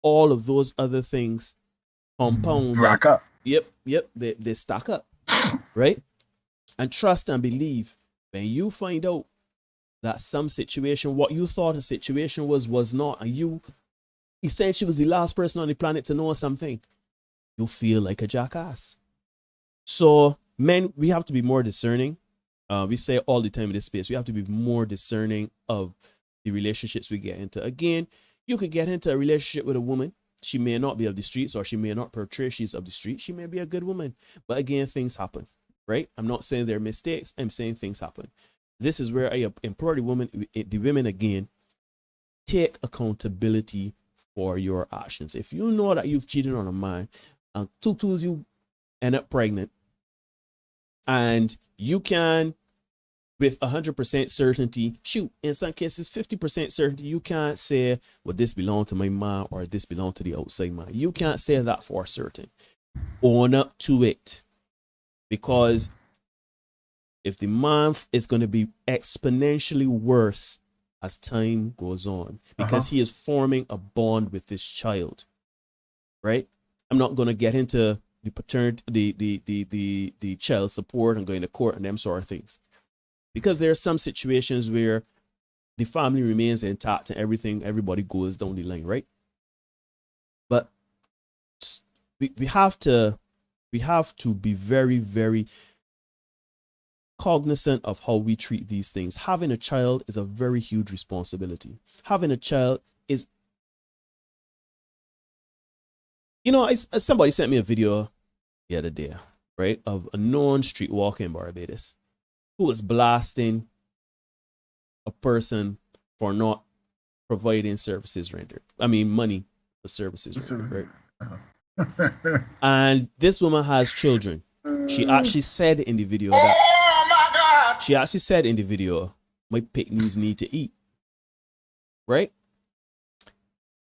all of those other things compound. Rack up. Yep. They stack up, right? And trust and believe when you find out that some situation, what you thought a situation was not, and you essentially was the last person on the planet to know something, you feel like a jackass. So men, we have to be more discerning. We say all the time in this space, we have to be more discerning of the relationships we get into. Again, you could get into a relationship with a woman. She may not be of the streets, or she may not portray she's of the streets. She may be a good woman. But again, things happen, right? I'm not saying they're mistakes. I'm saying things happen. This is where I implore the women again, take accountability for your actions. If you know that you've cheated on a man, and two you end up pregnant, and you can, with 100% certainty, shoot, in some cases 50% certainty, you can't say, well, this belongs to my man or this belongs to the outside man. You can't say that for certain. Own up to it. Because if the man is going to be exponentially worse as time goes on, because he is forming a bond with this child, right? I'm not going to get into the paternity, the child support and going to court and them sort of things. Because there are some situations where the family remains intact and everybody goes down the line, right? But we have to be very, very cognizant of how we treat these things. Having a child is a very huge responsibility. Having a child is, somebody sent me a video the other day, right, of a known street walker in Barbados who was blasting a person for not providing services rendered. I mean, money for services rendered, right? And this woman has children. She actually said in the video my picnics need to eat, right?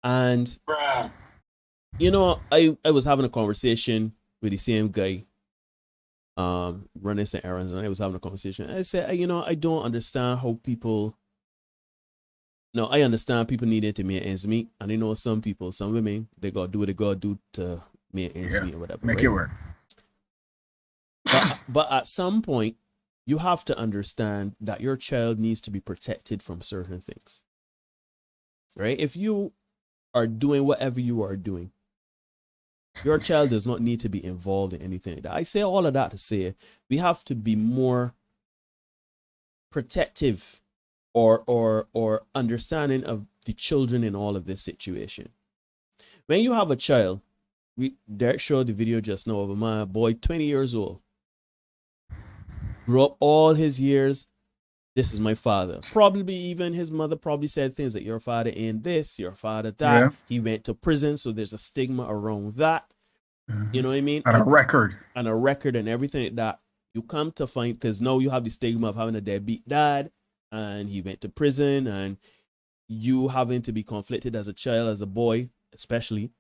And I was having a conversation with the same guy, running some errands, and I was having a conversation. I said, I don't understand how people. No, I understand people needed to make ends meet, and I know some women, they gotta do what they gotta do to make ends meet or whatever. Make right? it work. But at some point, you have to understand that your child needs to be protected from certain things, right? If you are doing whatever you are doing, your child does not need to be involved in anything like that. I say all of that to say we have to be more protective or understanding of the children in all of this situation. When you have a child, Derek showed the video just now of my boy, 20 years old, grew up all his years. This is my father. Probably even his mother probably said things like, your father ain't this, your father that. Yeah. He went to prison, so there's a stigma around that. Mm-hmm. You know what I mean? And a record. And a record and everything like that. You come to find, because now you have the stigma of having a deadbeat dad, and he went to prison, and you having to be conflicted as a child, as a boy, especially.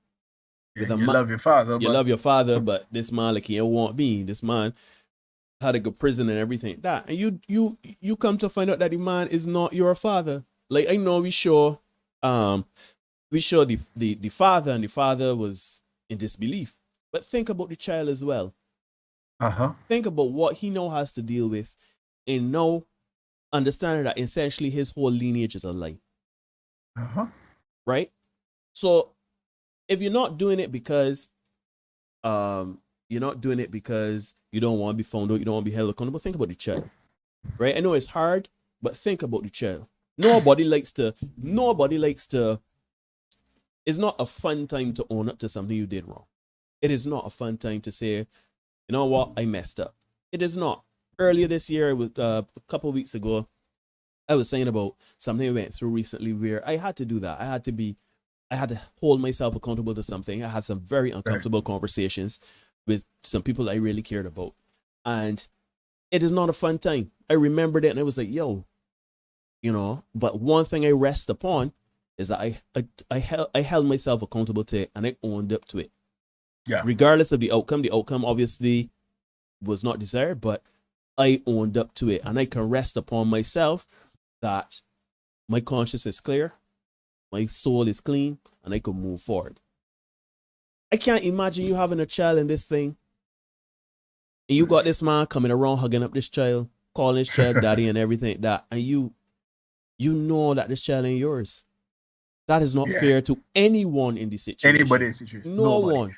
Yeah, you love your father. You love your father, but this man, like, he don't want me. This man had to go to prison and everything like that. And you come to find out that the man is not your father. Like, I know we show the father, and the father was in disbelief. But think about the child as well. Think about what he now has to deal with, and now understanding that essentially his whole lineage is a lie. Right? So if you're not doing it because you don't want to be found out, you don't want to be held accountable, think about the child. Right? I know it's hard, but think about the child. Nobody likes to it's not a fun time to own up to something you did wrong. It is not a fun time to say, you know what, I messed up. It is not. Earlier this year, a couple of weeks ago, I was saying about something I went through recently where I had to do that. I had to hold myself accountable to something. I had some very uncomfortable conversations with some people I really cared about. And it is not a fun time. I remembered it and I was like, yo, but one thing I rest upon is that I held myself accountable to it, and I owned up to it. Yeah. Regardless of the outcome obviously was not desired, but I owned up to it, and I can rest upon myself that my conscience is clear, my soul is clean, and I can move forward. I can't imagine you having a child in this thing, and you got this man coming around hugging up this child, calling this child daddy and everything like that, and you know that this child ain't yours. That is not fair to anyone in the situation. Anybody in the situation. No one.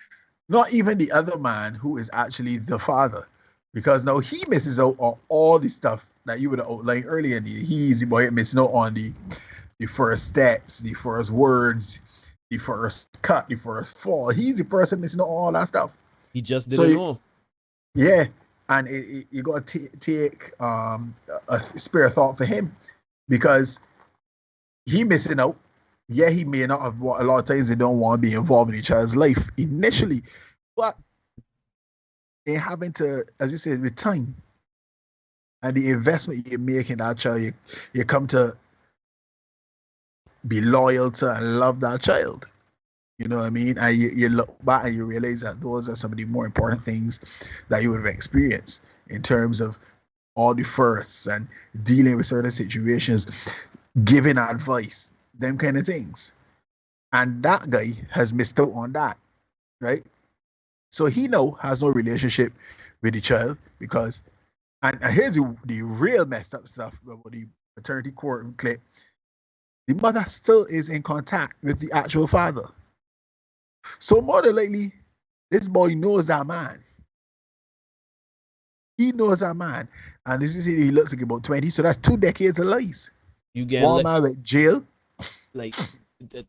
Not even the other man who is actually the father. Because now he misses out on all the stuff that you would have outlined earlier. He's the boy missing out on the first steps, the first words, the first cut, the first fall. He's the person missing out on all that stuff. He just didn't know. Yeah. And you got to take a spare thought for him, because he missing out. Yeah, he may not have, a lot of times they don't want to be involved in each other's life initially, but in having to, as you said, with time and the investment you make in that child, you come to be loyal to and love that child. You know what I mean? And you look back and you realize that those are some of the more important things that you would have experienced in terms of all the firsts and dealing with certain situations, giving advice, them kind of things. And that guy has missed out on that, right? So he now has no relationship with the child because, and here's the real messed up stuff about the paternity court clip. The mother still is in contact with the actual father. So more than likely, This boy knows that man. He knows that man. And this is it, he looks like about 20. So that's 2 decades of lies. You get One man with jail. like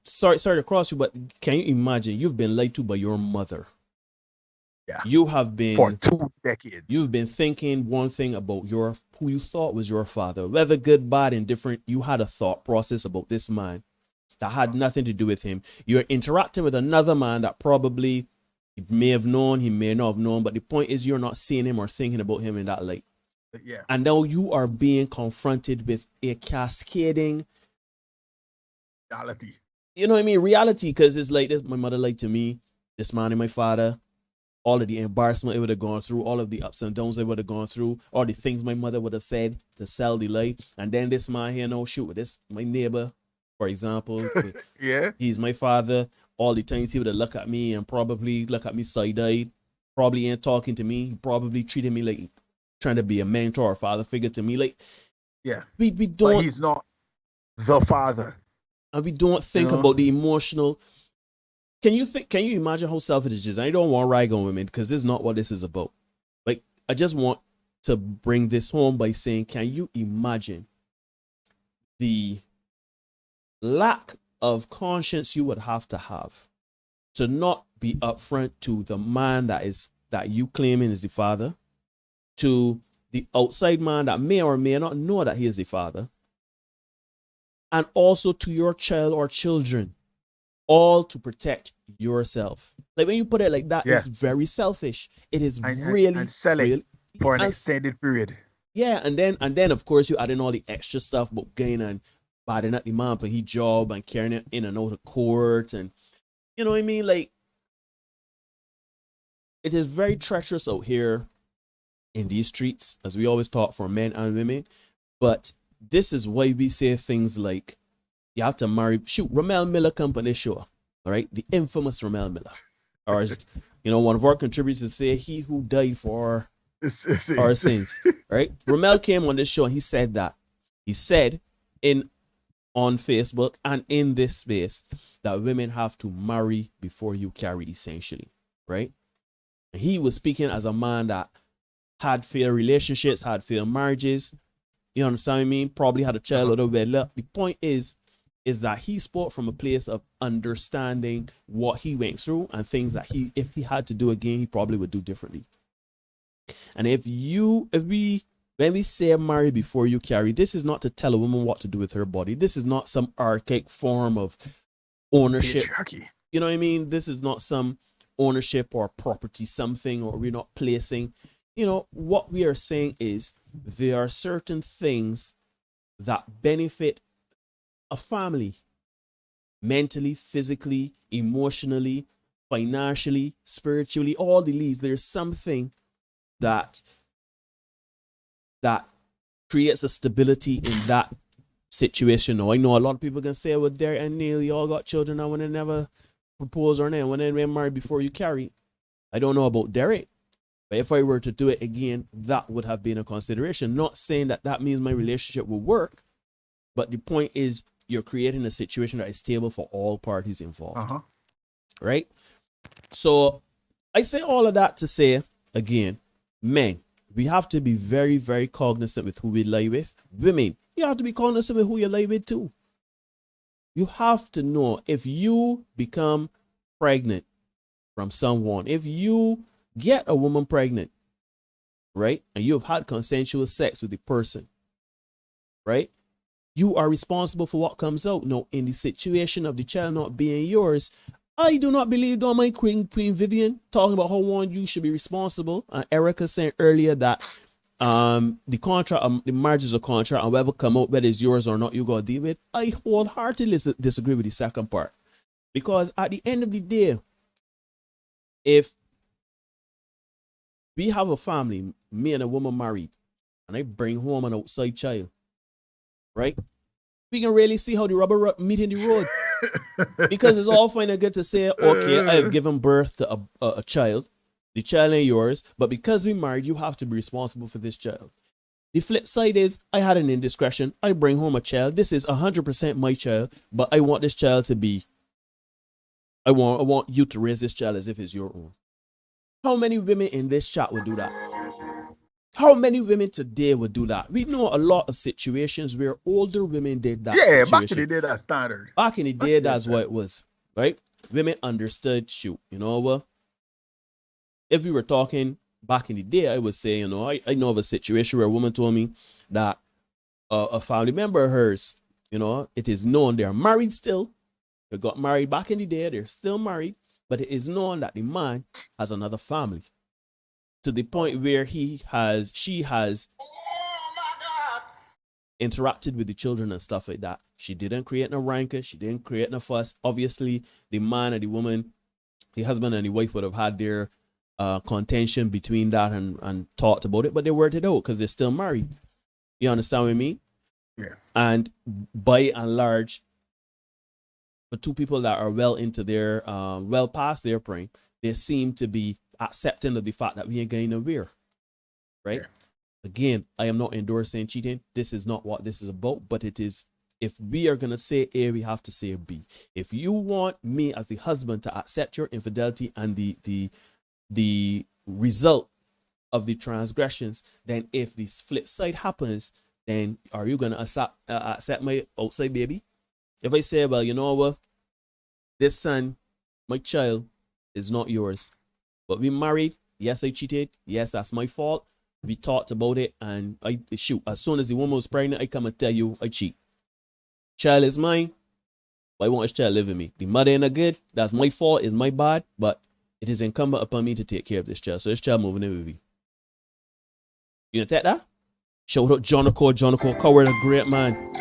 sorry to cross you, but can you imagine you've been lied to by your mother? Yeah. You have been for 2 decades. You've been thinking one thing about who you thought was your father, whether good, bad, indifferent. You had a thought process about this man that had nothing to do with him. You're interacting with another man that probably he may have known, he may not have known, but the point is you're not seeing him or thinking about him in that light. Yeah. And now you are being confronted with a cascading reality. You know what I mean? Reality, because it's like this. My mother lied to me. This man and my father. All of the embarrassment it would have gone through, all of the ups and downs they would have gone through, all the things my mother would have said to sell the lie. And then this man here, no, shoot, with this, my neighbor, for example. Yeah. He's my father. All the times he would have looked at me and probably look at me side-eyed, probably ain't talking to me, probably treating me like trying to be a mentor or father figure to me. Like, yeah. We don't. But he's not the father. And we don't think about the emotional. Can you imagine how selfish it is? I don't want to rag on women because this is not what this is about. Like, I just want to bring this home by saying, can you imagine the lack of conscience you would have to not be upfront to the man that you claiming is the father, to the outside man that may or may not know that he is the father, and also to your child or children, all to protect yourself. Like when you put it like that, it's very selfish. It is and selling for an extended period. Yeah, and then of course you add in all the extra stuff about gain and batting at the man for his job and carrying it in and out of court, and you know what I mean? Like, it is very treacherous out here in these streets, as we always talk, for men and women. But this is why we say things like, you have to marry, Ramel Miller Company show, all right? The infamous Ramel Miller. Or, one of our contributors say, he who died for our sins, right? Ramel came on this show and he said that. He said on Facebook and in this space that women have to marry before you carry, essentially, right? And he was speaking as a man that had failed relationships, had failed marriages. You understand what I mean? Probably had a child out of wedlock. The point is that he spoke from a place of understanding what he went through and things that if he had to do again, he probably would do differently. And when we say marry before you carry, this is not to tell a woman what to do with her body. This is not some archaic form of ownership. Patriarchy. You know what I mean? This is not some ownership or property something, or we're not placing. What we are saying is there are certain things that benefit a family mentally, physically, emotionally, financially, spiritually, all the leads. There's something that creates a stability in that situation. Now, I know a lot of people can say, well, Derek and Neil, you all got children now when they never propose or when they married before you carry. I don't know about Derek. But if I were to do it again, that would have been a consideration. Not saying that means my relationship will work, but the point is you're creating a situation that is stable for all parties involved. Right? So I say all of that to say, again, men, we have to be very, very cognizant with who we lie with. Women, you have to be cognizant with who you lie with too. You have to know if you become pregnant from someone, if you get a woman pregnant, right, and you have had consensual sex with the person, right, you are responsible for what comes out. Now, in the situation of the child not being yours, I do not believe, don't mind Queen Vivian talking about how one you should be responsible. Erica saying earlier that the contract, the marriage is a contract, and whatever come out, whether it's yours or not, you got to deal with. I wholeheartedly disagree with the second part, because at the end of the day, if we have a family, me and a woman married, and I bring home an outside child, right? We can really see how the rubber meet in the road. Because it's all fine and good to say, okay, I have given birth to a child. The child ain't yours, but because we married, you have to be responsible for this child. The flip side is, I had an indiscretion. I bring home a child. This is 100% my child, but I want this child to be, I want you to raise this child as if it's your own. How many women in this chat would do that? How many women today would do that? We know a lot of situations where older women did that. Yeah, situation. back in the day, that's standard. Back in the day, that's what it was, right? Women understood, shoot, you know what? If we were talking back in the day, I would say, you know, I know of a situation where a woman told me that a family member of hers, you know, it is known they're married still. They got married back in the day, they're still married, but it is known that the man has another family. To the point where she has interacted with the children and stuff like that. She didn't create no rancor. She didn't create no fuss. Obviously, the man and the woman, the husband and the wife would have had their contention between that and talked about it, but they worked it out because they're still married. You understand what I mean? Yeah. And by and large, for two people that are well into their, well past their prime, they seem to be accepting of the fact that we ain't going nowhere, right? Yeah. Again, I am not endorsing cheating. This is not what this is about, but it is, if we are going to say A, we have to say B. If you want me as the husband to accept your infidelity and the result of the transgressions, then if this flip side happens, then are you going to accept my outside baby? If I say, well, you know what, this son, my child, is not yours, but we married, yes, I cheated, yes, that's my fault, we talked about it, and I shoot, as soon as the woman was pregnant, I come and tell you I cheat. Child is mine, but I want this child live with me. The mother ain't good, that's my fault, it's my bad, but it is incumbent upon me to take care of this child, so this child moving in with me. You gonna take that? Shout out Jonico, Coward, a great man.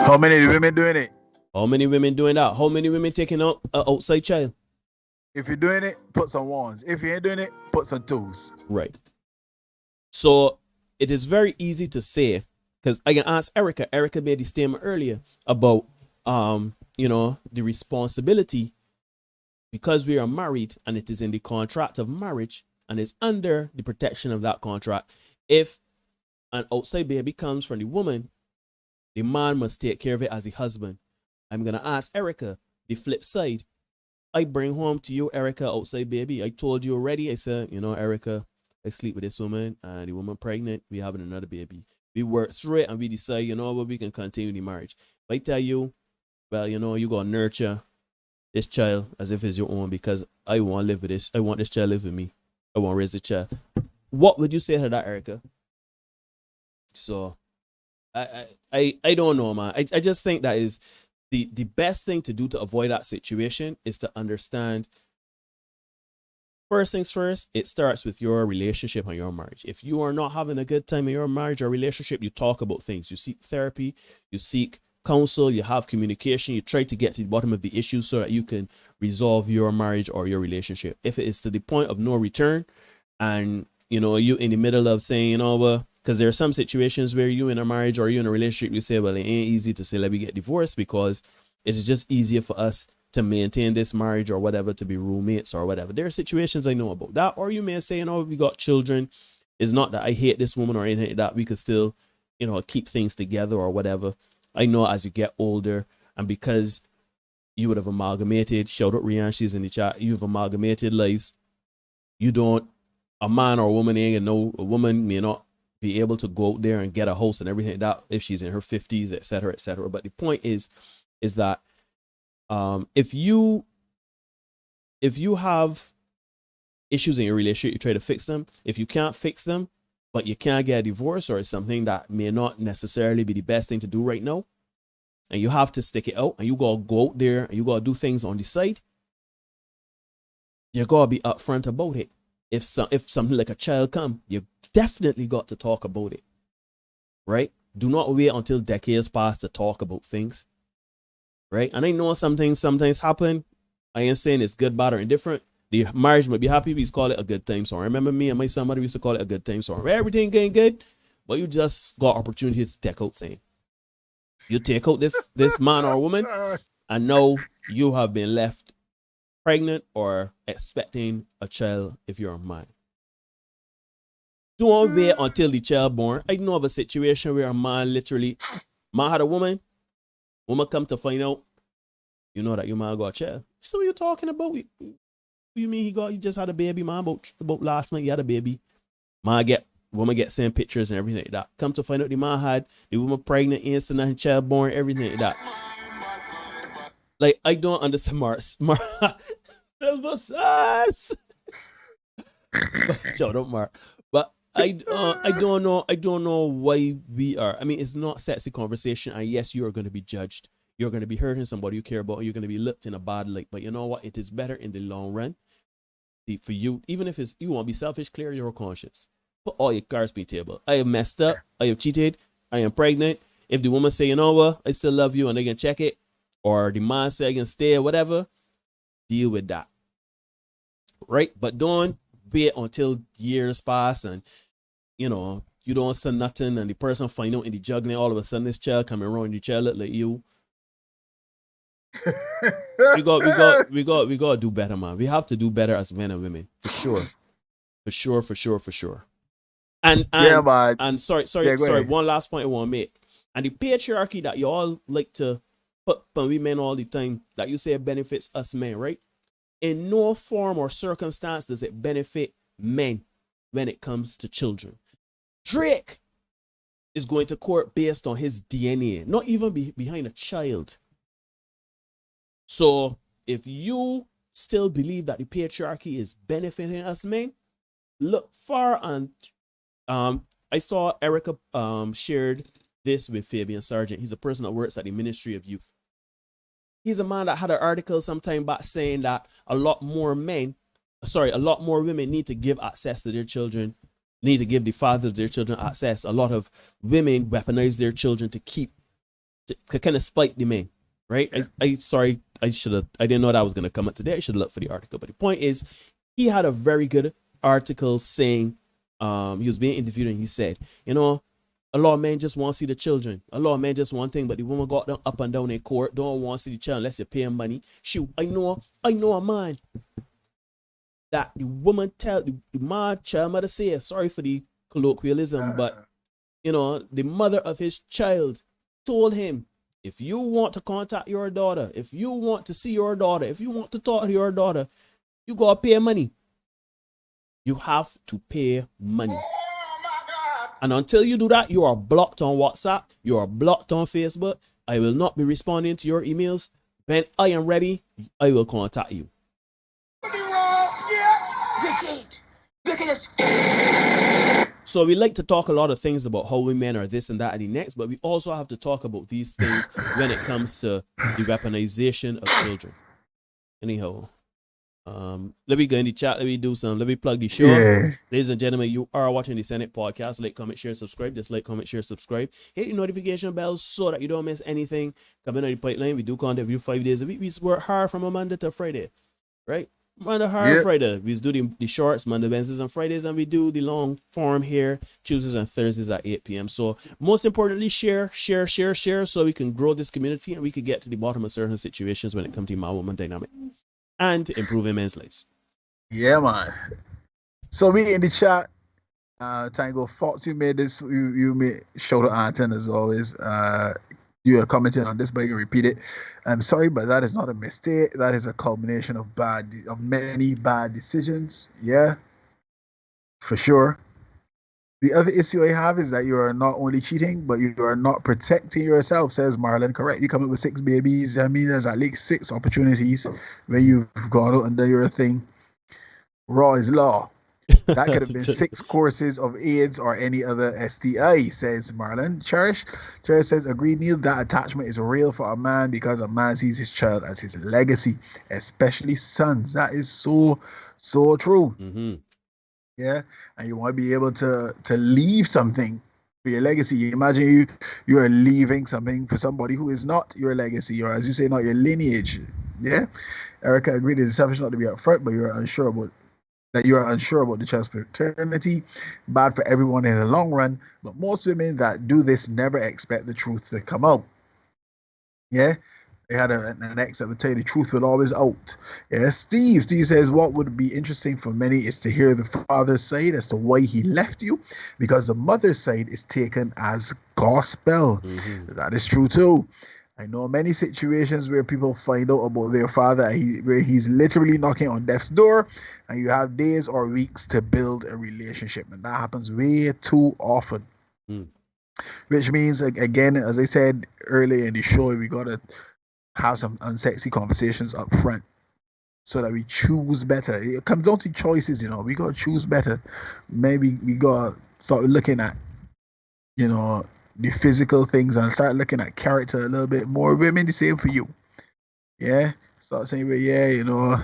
How many women doing it? How many women doing that? How many women taking out an outside child? If you're doing it, put some ones. If you ain't doing it, put some twos. Right. So it is very easy to say, because I can ask Erica. Erica made the statement earlier about, you know, the responsibility, because we are married and it is in the contract of marriage and is under the protection of that contract. If an outside baby comes from the woman, the man must take care of it as a husband. I'm going to ask Erica the flip side. I bring home to you, Erica, outside baby. I told you already. I said, you know, Erica, I sleep with this woman and the woman pregnant. We having another baby. We work through it and we decide, you know what, we can continue the marriage. If I tell you, well, you know, you got to nurture this child as if it's your own because I want to live with this. I want this child to live with me. I want to raise the child. What would you say to that, Erica? So I don't know, man. I just think that is the best thing to do to avoid that situation is to understand, first things first, it starts with your relationship and your marriage. If you are not having a good time in your marriage or relationship, you talk about things. You seek therapy, you seek counsel, you have communication, you try to get to the bottom of the issue so that you can resolve your marriage or your relationship. If it is to the point of no return and, you know, you in the middle of saying, you know, well, because there are some situations where you in a marriage or you in a relationship, you say, well, it ain't easy to say, let me get divorced because it is just easier for us to maintain this marriage or whatever, to be roommates or whatever. There are situations I know about that. Or you may say, you know, we got children. It's not that I hate this woman or anything like that. We could still, you know, keep things together or whatever. I know as you get older and because you would have amalgamated, shout out Rian, she's in the chat, you've amalgamated lives. You don't, a man or a woman ain't, no, a woman may not be able to go out there and get a house and everything like that if she's in her 50s, etc., etc. But the point is that if you have issues in your relationship, you try to fix them. If you can't fix them, but you can't get a divorce or it's something that may not necessarily be the best thing to do right now, and you have to stick it out and you gotta go out there and you gotta do things on the side, you gotta be upfront about it. If something like a child come, you definitely got to talk about it, right? Do not wait until decades pass to talk about things, right? And I know some things sometimes happen. I ain't saying it's good, bad, or indifferent. The marriage might be happy. We used to call it a good time song. Remember me and my somebody, we used to call it a good time song. Everything getting good, but you just got opportunity to take out saying. You take out this man or woman, and now you have been left pregnant or expecting a child if you're a man. Don't wait until the child born. I know of a situation where a man literally, man had a woman come to find out you know that your man got a child. So what you talking about? You mean he just had a baby, man? About last month he had a baby. Woman get sent pictures and everything like that. Come to find out the man had the woman pregnant, instant and child born, everything like that. Like, I don't understand Mark. Silver size. Shout out Mark. But I don't know why we are. I mean, it's not sexy conversation, and yes, you are going to be judged. You're going to be hurting somebody you care about, and you're going to be looked in a bad light. But you know what? It is better in the long run for you, even if you want to be selfish, clear your conscience. Put all your cards on the table. I have messed up. I have cheated. I am pregnant. If the woman say, you know what, I still love you, and they can check it, or the man say I can stay or whatever, deal with that. Right? But don't wait until years pass and, you know, you don't say nothing and the person find out in the juggling, all of a sudden this child coming around, the child look like you. we got to do better, man. We have to do better as men and women, for sure. For sure. And yeah, man. And sorry, one last point I want to make. And the patriarchy that you all like to put on we men all the time, that you say benefits us men, right? In no form or circumstance does it benefit men when it comes to children. Drake is going to court based on his DNA, not even behind a child. So if you still believe that the patriarchy is benefiting us men, look far. And I saw Erica shared this with Fabian Sargent. He's a person that works at the Ministry of Youth. He's a man that had an article sometime back saying that a lot more women need to give access to their children, need to give the father of their children access. A lot of women weaponize their children to kind of spite the men, right? Yeah. I didn't know that was going to come up today. I should have looked for the article. But the point is, he had a very good article saying, he was being interviewed and he said, you know, a lot of men just want to see the children. A lot of men just want things, but the woman got them up and down in court, don't want to see the child unless you pay him money. Shoot, I know a man that the woman tell the man child mother say, sorry for the colloquialism, but you know, the mother of his child told him, if you want to contact your daughter, if you want to see your daughter, if you want to talk to your daughter, you gotta pay money. You have to pay money. And until you do that, you are blocked on WhatsApp. You are blocked on Facebook. I will not be responding to your emails. When I am ready, I will contact you. So we like to talk a lot of things about how women are this and that and the next, but we also have to talk about these things when it comes to the weaponization of children. Anyhow, let me go in the chat. Let me plug the show. Yeah. Ladies and gentlemen, you are watching the Senate podcast. Like, comment, share, subscribe. Just like, comment, share, subscribe. Hit the notification bell so that you don't miss anything coming on the pipeline. We do content every 5 days a week. We work hard from a Monday to Friday, right? Monday, hard Friday. We do the shorts Monday, Wednesdays, and Fridays, and we do the long form here Tuesdays and Thursdays at 8 p.m. So most importantly, share, so we can grow this community and we can get to the bottom of certain situations when it comes to man-woman dynamic and improving men's lives. Yeah, man. So we in the chat, Tango Fox, you made this, you made shout out Anton as always. You are commenting on this, but you can repeat it. I'm sorry, but that is not a mistake. That is a culmination of many bad decisions. Yeah, for sure. The other issue I have is that you are not only cheating, but you are not protecting yourself, says Marlon. Correct. You come up with 6 babies. I mean, there's at least 6 opportunities where you've gone out and done your thing. Raw is law. That could have been 6 courses of AIDS or any other STI, says Marlon. Cherish says, agreed, Neil, that attachment is real for a man because a man sees his child as his legacy, especially sons. That is so true. Mm-hmm. Yeah, and you want to be able to leave something for your legacy. Imagine you are leaving something for somebody who is not your legacy, or as you say, not your lineage. Yeah, Erica agreed it's selfish not to be upfront, but you are unsure about the child's paternity. Bad for everyone in the long run, but most women that do this never expect the truth to come out. Yeah, they had an ex that would tell you the truth will always out. Yeah, Steve says what would be interesting for many is to hear the father's side as to why he left you, because the mother's side is taken as gospel. Mm-hmm. That is true too. I know many situations where people find out about their father where he's literally knocking on death's door, and you have days or weeks to build a relationship, and that happens way too often. Which means, again, as I said earlier in the show, we gotta have some unsexy conversations up front so that we choose better. It comes down to choices, you know. We gotta choose better. Maybe we gotta start looking at, you know, the physical things and start looking at character a little bit more. Women, the same for you. Yeah, start saying, well, yeah, you know,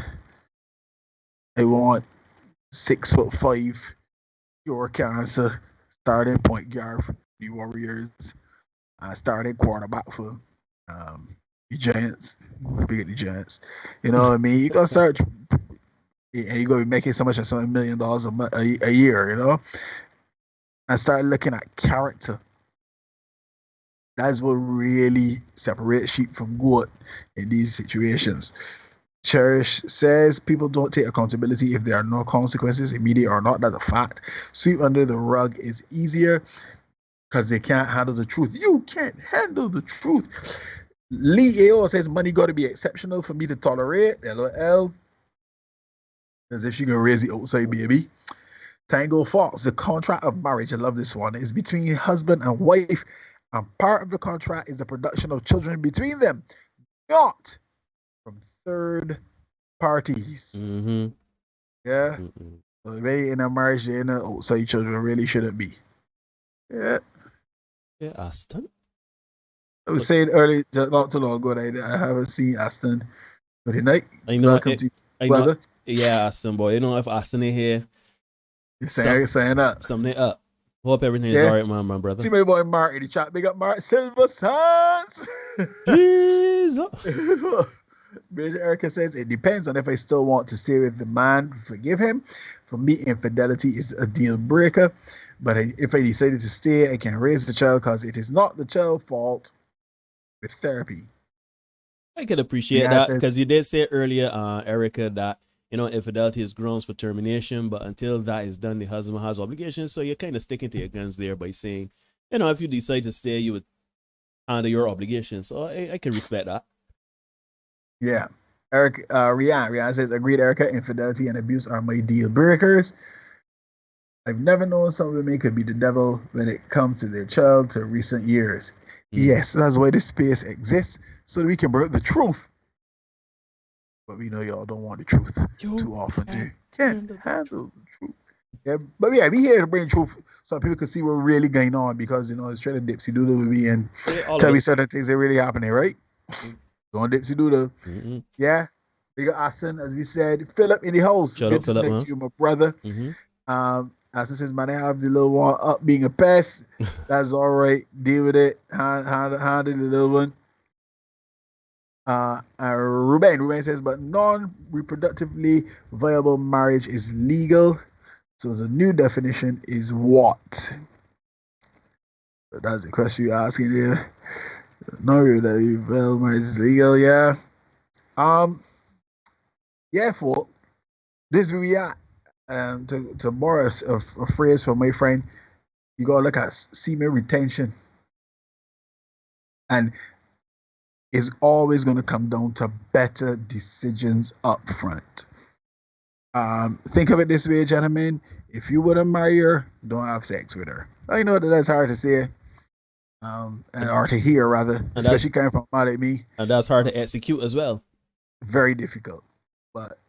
I want 6'5" your cancer starting point guard for the Warriors, starting quarterback for the Giants. Big at the Giants. You know what I mean? You gotta start, and you're gonna be making so much as $1 million a year, you know, and start looking at character. That's what really separates sheep from goat in these situations. Cherish says people don't take accountability if there are no consequences, immediate or not. That's a fact. Sweep under the rug is easier because they can't handle the truth. You can't handle the truth. Lee AO says money got to be exceptional for me to tolerate. LOL. As if she can raise the outside baby. Tango Fox, the contract of marriage, I love this one, is between husband and wife. And part of the contract is the production of children between them, not from third parties. Yeah. So they in a marriage, they in a outside children really shouldn't be. Yeah. Yeah, Aston. I was saying earlier, just not too long ago, that I haven't seen Aston for the night. I know. Welcome to brother. Yeah, Aston boy. You know, if Aston is here, you're saying that. Something up. Hope everything is all right, my brother. See my boy Mark in the chat. Big up Mark Silver Sons. Major Erica says it depends on if I still want to stay with the man. Forgive him. For me, infidelity is a deal breaker. But if I decided to stay, I can raise the child because it is not the child's fault with therapy. I could appreciate that because you did say earlier, Erica, that you know, infidelity is grounds for termination, but until that is done, the husband has obligations. So you're kind of sticking to your guns there by saying, you know, if you decide to stay, you would handle your obligations. So I can respect that. Yeah. Rihanna says, agreed, Erica, infidelity and abuse are my deal breakers. I've never known some women could be the devil when it comes to their child to recent years. Yes, that's why this space exists, so that we can bring the truth. But we know y'all don't want the truth too often. They can't handle the truth. Yeah, but yeah, we here to bring truth so people can see what's really going on, because you know it's trying to dipsy doodle with me and tell me certain things that are really happening, right? Don't dipsy doodle. Yeah. We got Aston, as we said. Philip in the house. Shout out Philip, man. You, my brother. Aston says, man, I have the little one up being a pest. That's all right. Deal with it. Handle the little one. Ruben says, but non-reproductively viable marriage is legal. So the new definition is what? So that's the question you're asking there. Non-reproductively viable marriage is legal, yeah. Yeah, for this is where we at. To borrow a phrase from my friend, you gotta look at semen retention. And is always going to come down to better decisions up front. Think of it this way, gentlemen. If you wouldn't marry her, don't have sex with her. I know that's hard to say, or to hear, rather, especially coming from a man like me. And that's hard to execute as well. Very difficult. But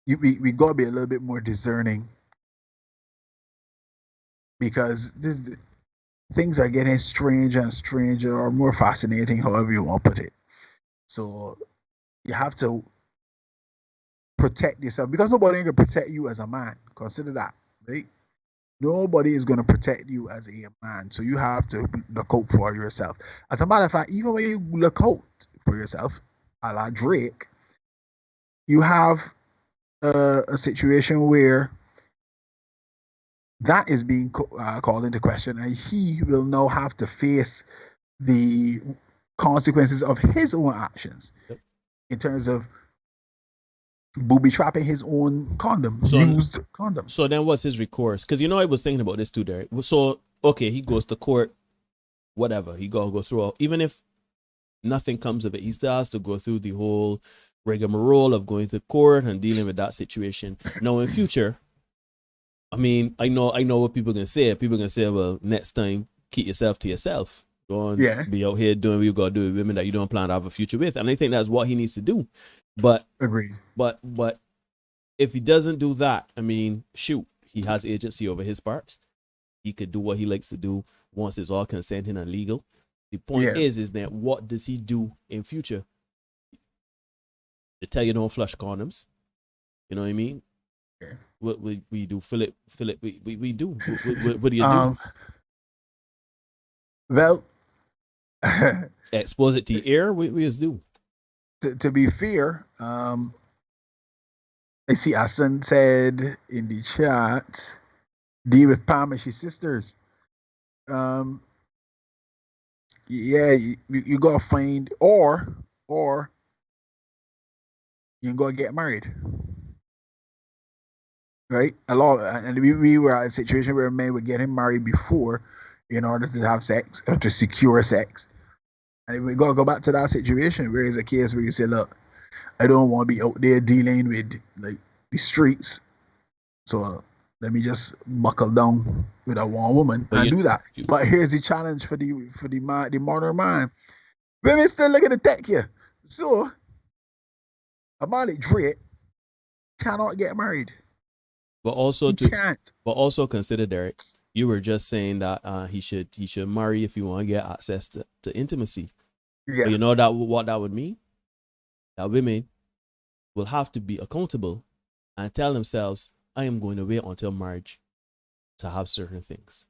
we got to be a little bit more discerning, because things are getting stranger and stranger, or more fascinating, however you want to put it. So you have to protect yourself, because nobody can protect you as a man. Consider that, right? Nobody is going to protect you as a man. So you have to look out for yourself. As a matter of fact, even when you look out for yourself, a la Drake, you have a situation where that is being called into question, and he will now have to face the consequences of his own actions in terms of booby trapping his own used condom. So then what's his recourse? Because, you know, I was thinking about this too, Derek. So, okay, he goes to court, whatever. He go through, even if Nothing comes of it. He still has to go through the whole rigmarole of going to court and dealing with that situation. Now in future, I mean, I know what people can say. People can say, well, next time, keep yourself to yourself. Don't be out here doing what you gotta do with women that you don't plan to have a future with. And I think that's what he needs to do. But agreed. But if he doesn't do that, I mean, shoot, he has agency over his parts. He could do what he likes to do once it's all consenting and legal. The point is that what does he do in future? They tell you don't flush condoms. You know what I mean? Yeah. What we do? Fill it. We do. What do you do? Well, expose it to air. We just do. To be fair, I see Asan said in the chat, deal with Pam and she's sisters. Yeah, you gotta find or you gotta get married. Right? A lot, and we were at a situation where men would get him married before in order to have sex or to secure sex. And we gotta go back to that situation where it's a case where you say, look, I don't want to be out there dealing with like the streets. So let me just buckle down with a one woman and do that. But here's the challenge for the modern man. Women still look at the tech here. So a man like Drake cannot get married. But also can't. But also consider, Derek, you were just saying that he should marry if you want to get access to intimacy. Yeah. But you know what that would mean? That women will have to be accountable and tell themselves, I am going to wait until marriage to have certain things.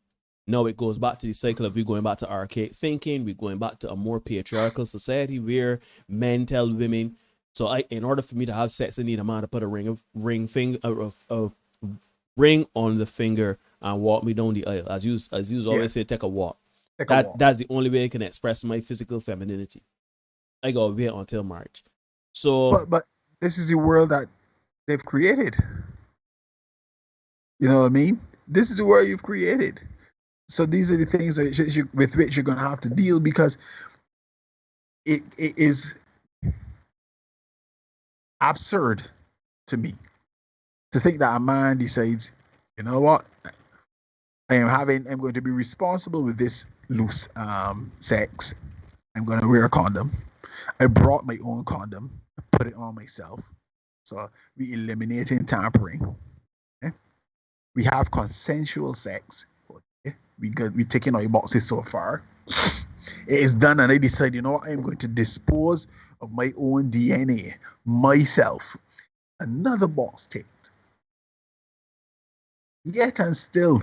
No, it goes back to the cycle of we going back to archaic thinking. We're going back to a more patriarchal society where men tell women, so in order for me to have sex, I need a man to put a ring on the finger and walk me down the aisle. As you always say, take a walk. That's the only way I can express my physical femininity. I gotta wait until marriage. So, but this is the world that they've created. You know what I mean? This is the world you've created. So these are the things that with which you're gonna have to deal, because it is absurd to me to think that a man decides, you know what, I'm going to be responsible with this loose sex. I'm going to wear a condom. I brought my own condom. I put it on myself. So we eliminating tampering. Okay? We have consensual sex. Okay? We taking our boxes so far. It is done, and I decide, you know what, I'm going to dispose of my own DNA myself. Another box ticked. Yet and still,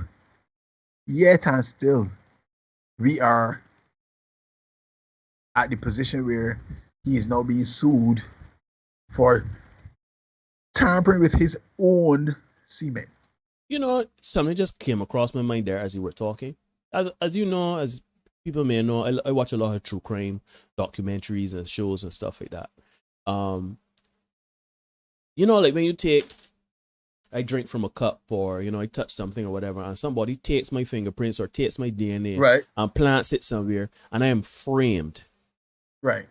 we are at the position where he is now being sued for tampering with his own semen. You know, something just came across my mind there as you were talking. As you know, as people may know, I watch a lot of true crime documentaries and shows and stuff like that. You know, like when I drink from a cup, or, you know, I touch something or whatever, and somebody takes my fingerprints or takes my DNA, right, and plants it somewhere, and I am framed. Right.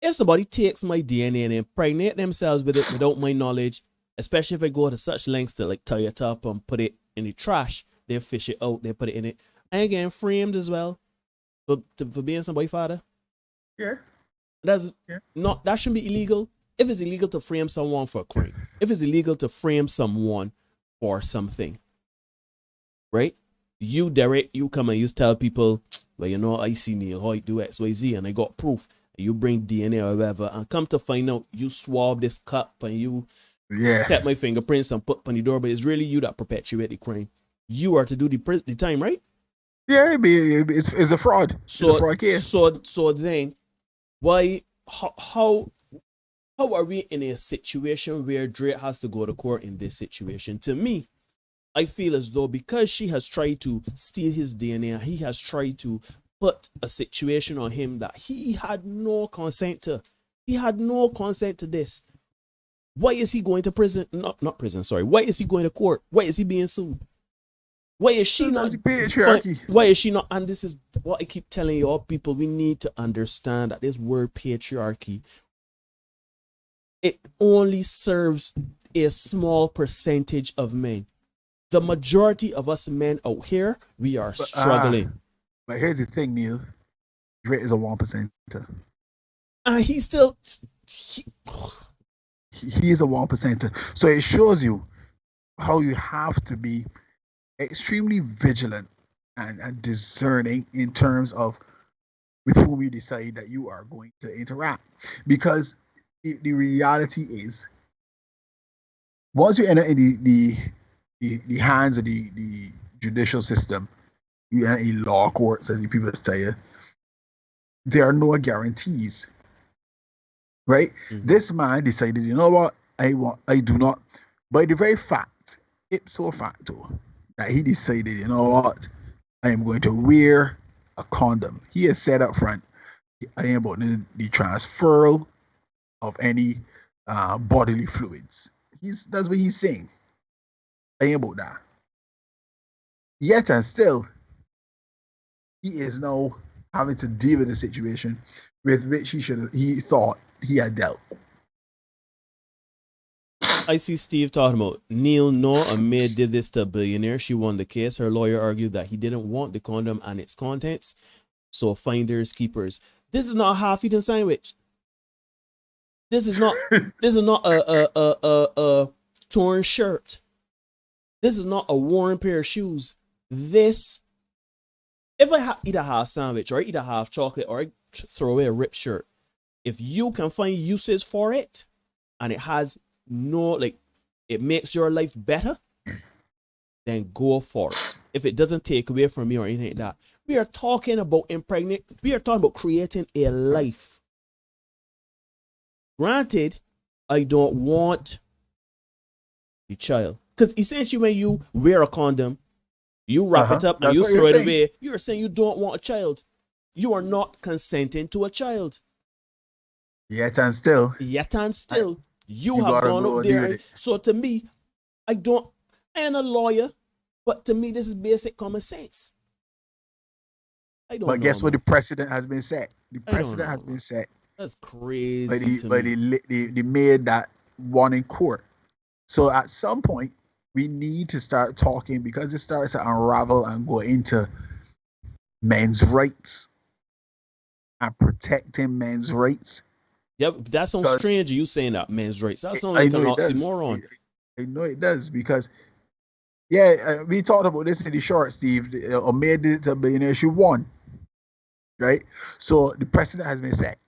If somebody takes my DNA and impregnate themselves with it without my knowledge, especially if I go to such lengths to like tie it up and put it in the trash, they fish it out, they put it in it, I ain't getting framed as well for being somebody's father. Yeah. That shouldn't be illegal. If it's illegal to frame someone for a crime, if it's illegal to frame someone for something, right? You, Derek, you come and you tell people, well, you know, I see Neil Hoyt do XYZ and I got proof. And you bring DNA or whatever, and come to find out you swab this cup and you tap my fingerprints and put on the door, but it's really you that perpetuate the crime. You are to do the time, right? Yeah, it's a fraud. So, it's a fraud case. So then, why? How are we in a situation where Drake has to go to court in this situation? To me, I feel as though because she has tried to steal his DNA, he has tried to put a situation on him that he had no consent to. He had no consent to this. Why is he going to prison? Not prison, sorry. Why is he going to court? Why is he being sued? Why is she not? That's the patriarchy. Why is she not? And this is what I keep telling y'all people. We need to understand that this word patriarchy, it only serves a small percentage of men. The majority of us men out here, we are struggling. But here's the thing, Neil. Dre is a 1%. He's still... He is a 1%. So it shows you how you have to be extremely vigilant and discerning in terms of with whom you decide that you are going to interact. Because the reality is, once you enter in the hands of the judicial system, you enter in law courts, as the people tell you, there are no guarantees. Right? Mm-hmm. This man decided, you know what, I do not, by the very fact, ipso facto, that he decided, you know what, I am going to wear a condom. He has said up front, I am about the transferal of any bodily fluids. That's what he's saying. I am about that. Yet and still, he is now having to deal with the situation with which he thought he had dealt. I see Steve talking about Neil. No, a maid did this to a billionaire. She won the case. Her lawyer argued that he didn't want the condom and its contents. So finders keepers. This is not a half-eaten sandwich. This is not. This is not a torn shirt. This is not a worn pair of shoes. This. If I eat a half sandwich or I eat a half chocolate or I throw away a ripped shirt, if you can find uses for it and it has no, like, it makes your life better, then go for it. If it doesn't take away from you or anything like that, we are talking about we are talking about creating a life. Granted, I don't want the child. Because essentially when you wear a condom, you wrap it up and you throw it away, you're saying you don't want a child. You are not consenting to a child. Yet and still, you have gone up there. So to me, I am a lawyer, but to me, this is basic common sense. But guess what? The precedent has been set. The precedent has been set. That's crazy. By the maid that won in court. So at some point, we need to start talking because it starts to unravel and go into men's rights and protecting men's rights. Yep, that sounds strange. You saying that men's rights. That sounds like an oxymoron. I know it does because, we talked about this in the short, Steve. A maid did it to a billionaire. She won, right? So the precedent has been set.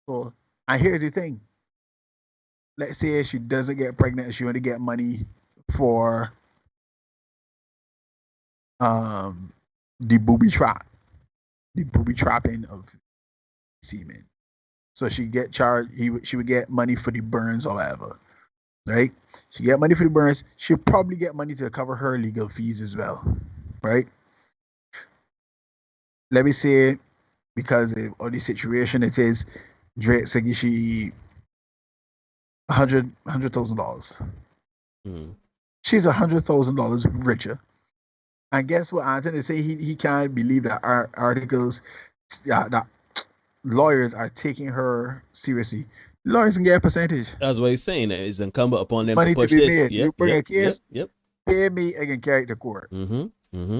So, and here's the thing. Let's say she doesn't get pregnant, she want to get money for the booby trapping of semen. So she get charged. She would get money for the burns or whatever, right? She get money for the burns. She'll probably get money to cover her legal fees as well, right? Let me say, because of the situation it is, Drake said she $100,000. She's $100,000 richer. And guess what Anthony say? He can't believe that our articles that lawyers are taking her seriously. Lawyers can get a percentage. That's what he's saying. It's incumbent upon them money to push to be this. made. You bring a case, pay me, I can carry it to court. The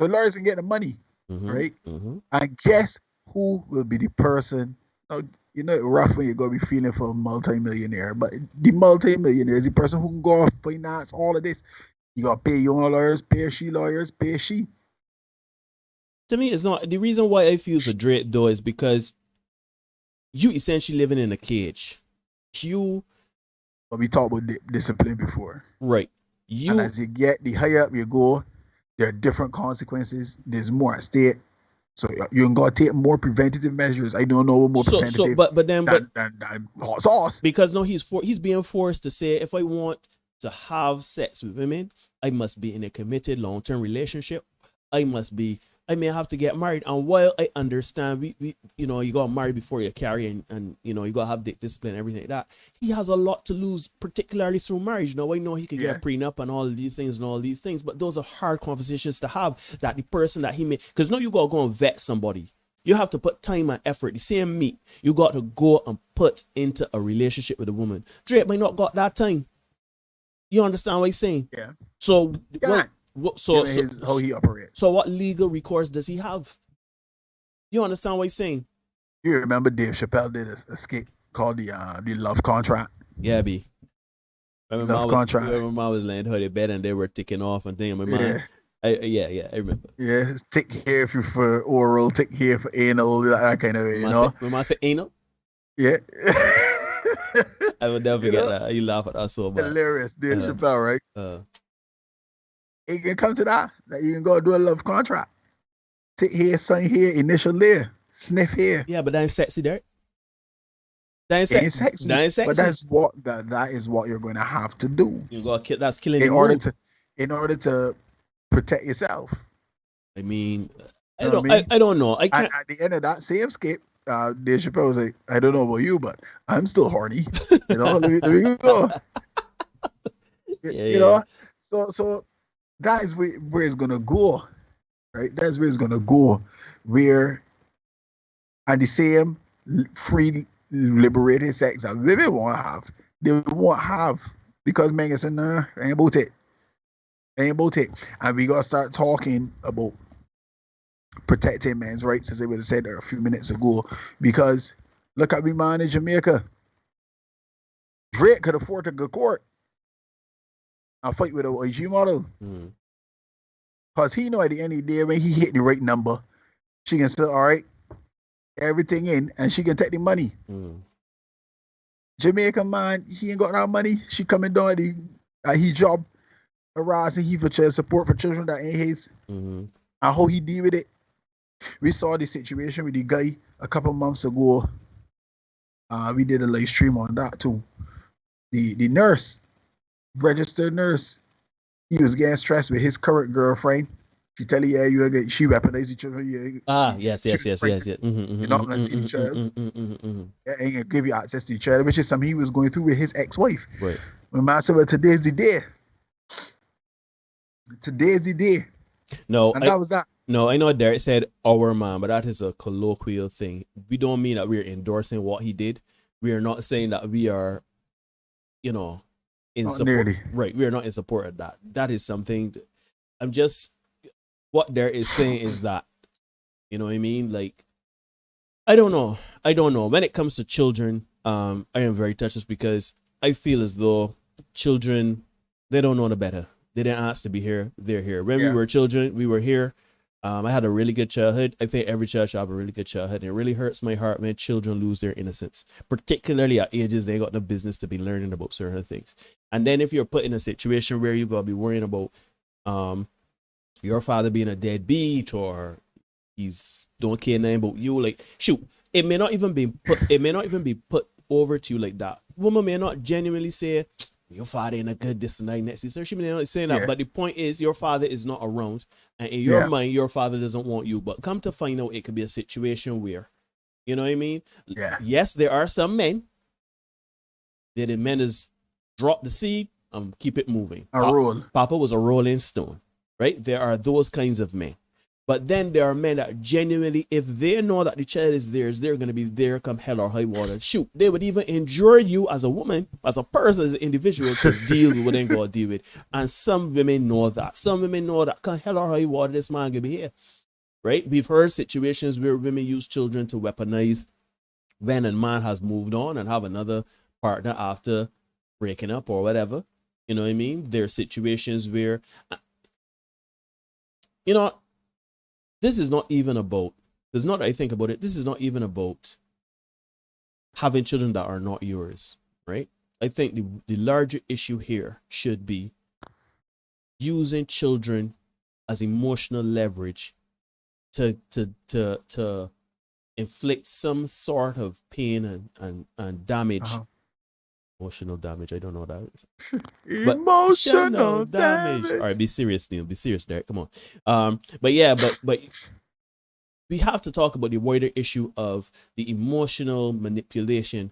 lawyers can get the money, right? And guess who will be the person? You know, rough when you're going to be feeling for a multi-millionaire, but the multi-millionaire is the person who can go off finance all of this. You got to pay your own lawyers, pay she lawyers, pay she. To me, it's not. The reason why I feel so dread, though, is because you essentially living in a cage. But we talked about discipline before. Right. And as you get, the higher up you go, there are different consequences. There's more at stake. So you're gonna take more preventative measures. I don't know more preventative. Than hot sauce. Because no, he's being forced to say, if I want to have sex with women, I must be in a committed long-term relationship. I must be I may have to get married. And while I understand, we you know, you got married before you carry, and you know, you got to have discipline and everything like that. He has a lot to lose, particularly through marriage. Now, I know he could get a prenup and all of these things and all these things, but those are hard conversations to have, that the person that he may, because now you got to go and vet somebody. You have to put time and effort. The same me, you got to go and put into a relationship with a woman. Drake might not got that time. You understand what he's saying? Yeah. So, so how he operates. So what legal recourse does he have? You understand what he's saying? You remember Dave Chappelle did a skit called the Love Contract? Yeah, B. Love Contract. Remember mom was laying her to bed and they were ticking off and things. My mind. I remember. Yeah, tick here for oral, tick here for anal, that kind of way, you know? Remember I said anal? Yeah. I would never forget that. You laugh at that so much. Hilarious, Dave Chappelle, right? It can come to that you can go do a love contract. Tick here, sign here, initial there, sniff here. Yeah, but that ain't sexy, Derek. That ain't sexy. That ain't sexy. But that is what you're going to have to do. You got that's killing in order to protect yourself. I mean, I don't know. I can't. At the end of that same skit, Dave Chappelle was like, I don't know about you, but I'm still horny. You know, let me go. You know, so that is where it's gonna go, right? That's where it's gonna go. Where and the same free liberated sex that women won't have, they won't have, because men is saying, nah, ain't about it. And we gotta start talking about protecting men's rights, as I would have said a few minutes ago. Because look at me man in Jamaica. Drake could afford to go to court and fight with a IG model. Because he know at the end of the day, when he hit the right number, she can still, all right, everything in, and she can take the money. Jamaican man, he ain't got that money. She coming down he job harassing he for child support for children that ain't his. And how he deal with it. We saw the situation with the guy a couple months ago. We did a live stream on that too. The nurse, registered nurse, he was getting stressed with his current girlfriend. She tell you, she weaponized each other. Yes. You're not gonna see the child. Ain't gonna give you access to the child, which is something he was going through with his ex-wife. Right. My man said, well, today's the day. Today's the day. No, and that was that. No, I know Derek said our man, but that is a colloquial thing. We don't mean that we're endorsing what he did. We are not saying that we are, you know, in support. Nearly. Right, we are not in support of that. That is something. I'm just, what Derek is saying is that, you know what I mean? Like, I don't know. When it comes to children, I am very touched because I feel as though children, they don't know the better. They didn't ask to be here. They're here. When we were children, we were here. I had a really good childhood. I think every child should have a really good childhood. And it really hurts my heart when children lose their innocence, particularly at ages they got no business to be learning about certain things. And then if you're put in a situation where you got to be worrying about your father being a deadbeat, or he's don't care nothing about you, like, shoot, it may not even be put over to you like that. Woman may not genuinely say, your father ain't a good this and that next. So she may not say that, but the point is your father is not around, and in your mind, your father doesn't want you. But come to find out, it could be a situation where, you know what I mean? Yes, there are some men that the men is drop the seed and keep it moving. Papa was a rolling stone, right? There are those kinds of men. But then there are men that genuinely, if they know that the child is theirs, they're going to be there come hell or high water. Shoot, they would even endure you as a woman, as a person, as an individual to deal with what they got to deal with. And some women know that. Some women know that come hell or high water, this man going to be here. Right? We've heard situations where women use children to weaponize when a man has moved on and have another partner after breaking up or whatever. You know what I mean? There are situations where, you know, this is not even about, there's not, I think about it, this is not even about having children that are not yours, right? I think the larger issue here should be using children as emotional leverage to inflict some sort of pain and damage Emotional damage. I don't know what that is. Emotional damage. All right, be serious, Neil. Be serious, Derek. Come on. But yeah, but we have to talk about the wider issue of the emotional manipulation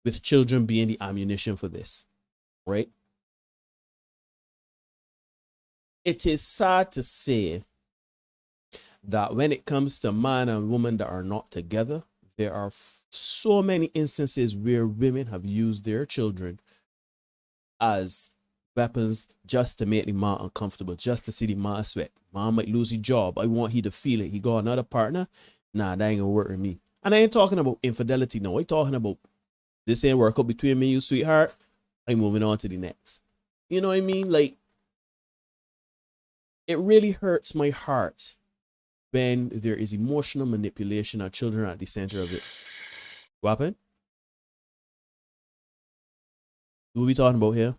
with children being the ammunition for this, right? It is sad to say that when it comes to man and woman that are not together, there are so many instances where women have used their children as weapons just to make the man uncomfortable, just to see the man sweat. Man might lose his job. I want he to feel it. He got another partner. Nah, that ain't gonna work with me. And I ain't talking about infidelity now. I talking about this ain't work out between me and you, sweetheart. I'm moving on to the next. You know what I mean? Like, it really hurts my heart when there is emotional manipulation and children at the center of it. What happened? What are we talking about here?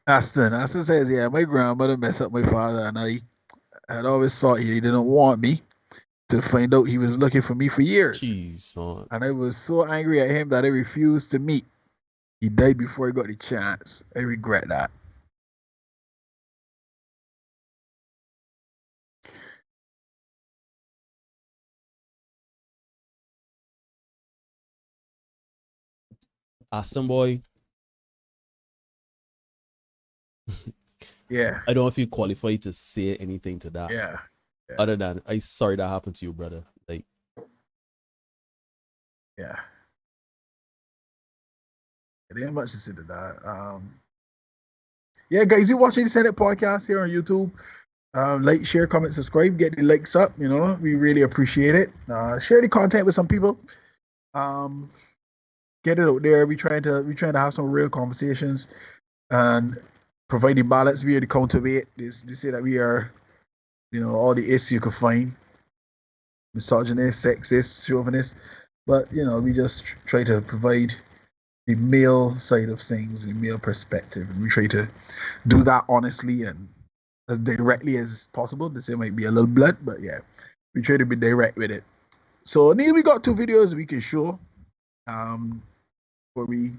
Aston says, yeah, my grandmother messed up my father, and I had always thought he didn't want me, to find out he was looking for me for years. Jeez, son. And I was so angry at him that I refused to meet. He died before I got the chance. I regret that. Aston boy. Yeah. I don't feel qualified to say anything to that. Yeah. Other than, I'm sorry that happened to you, brother. Like, yeah. There ain't much to say to that. Yeah, guys, you're watching the Senate podcast here on YouTube. Like, share, comment, subscribe, get the likes up. You know, we really appreciate it. Share the content with some people. Get it out there. We trying to have some real conversations and provide the balance. We are the counterweight. They say that we are, you know, all the issues you could find: misogynist, sexist, chauvinist. But you know, we just try to provide the male side of things, the male perspective, and we try to do that honestly and as directly as possible. This might be a little blunt, but yeah, we try to be direct with it. So Neil, we got 2 videos we can show before we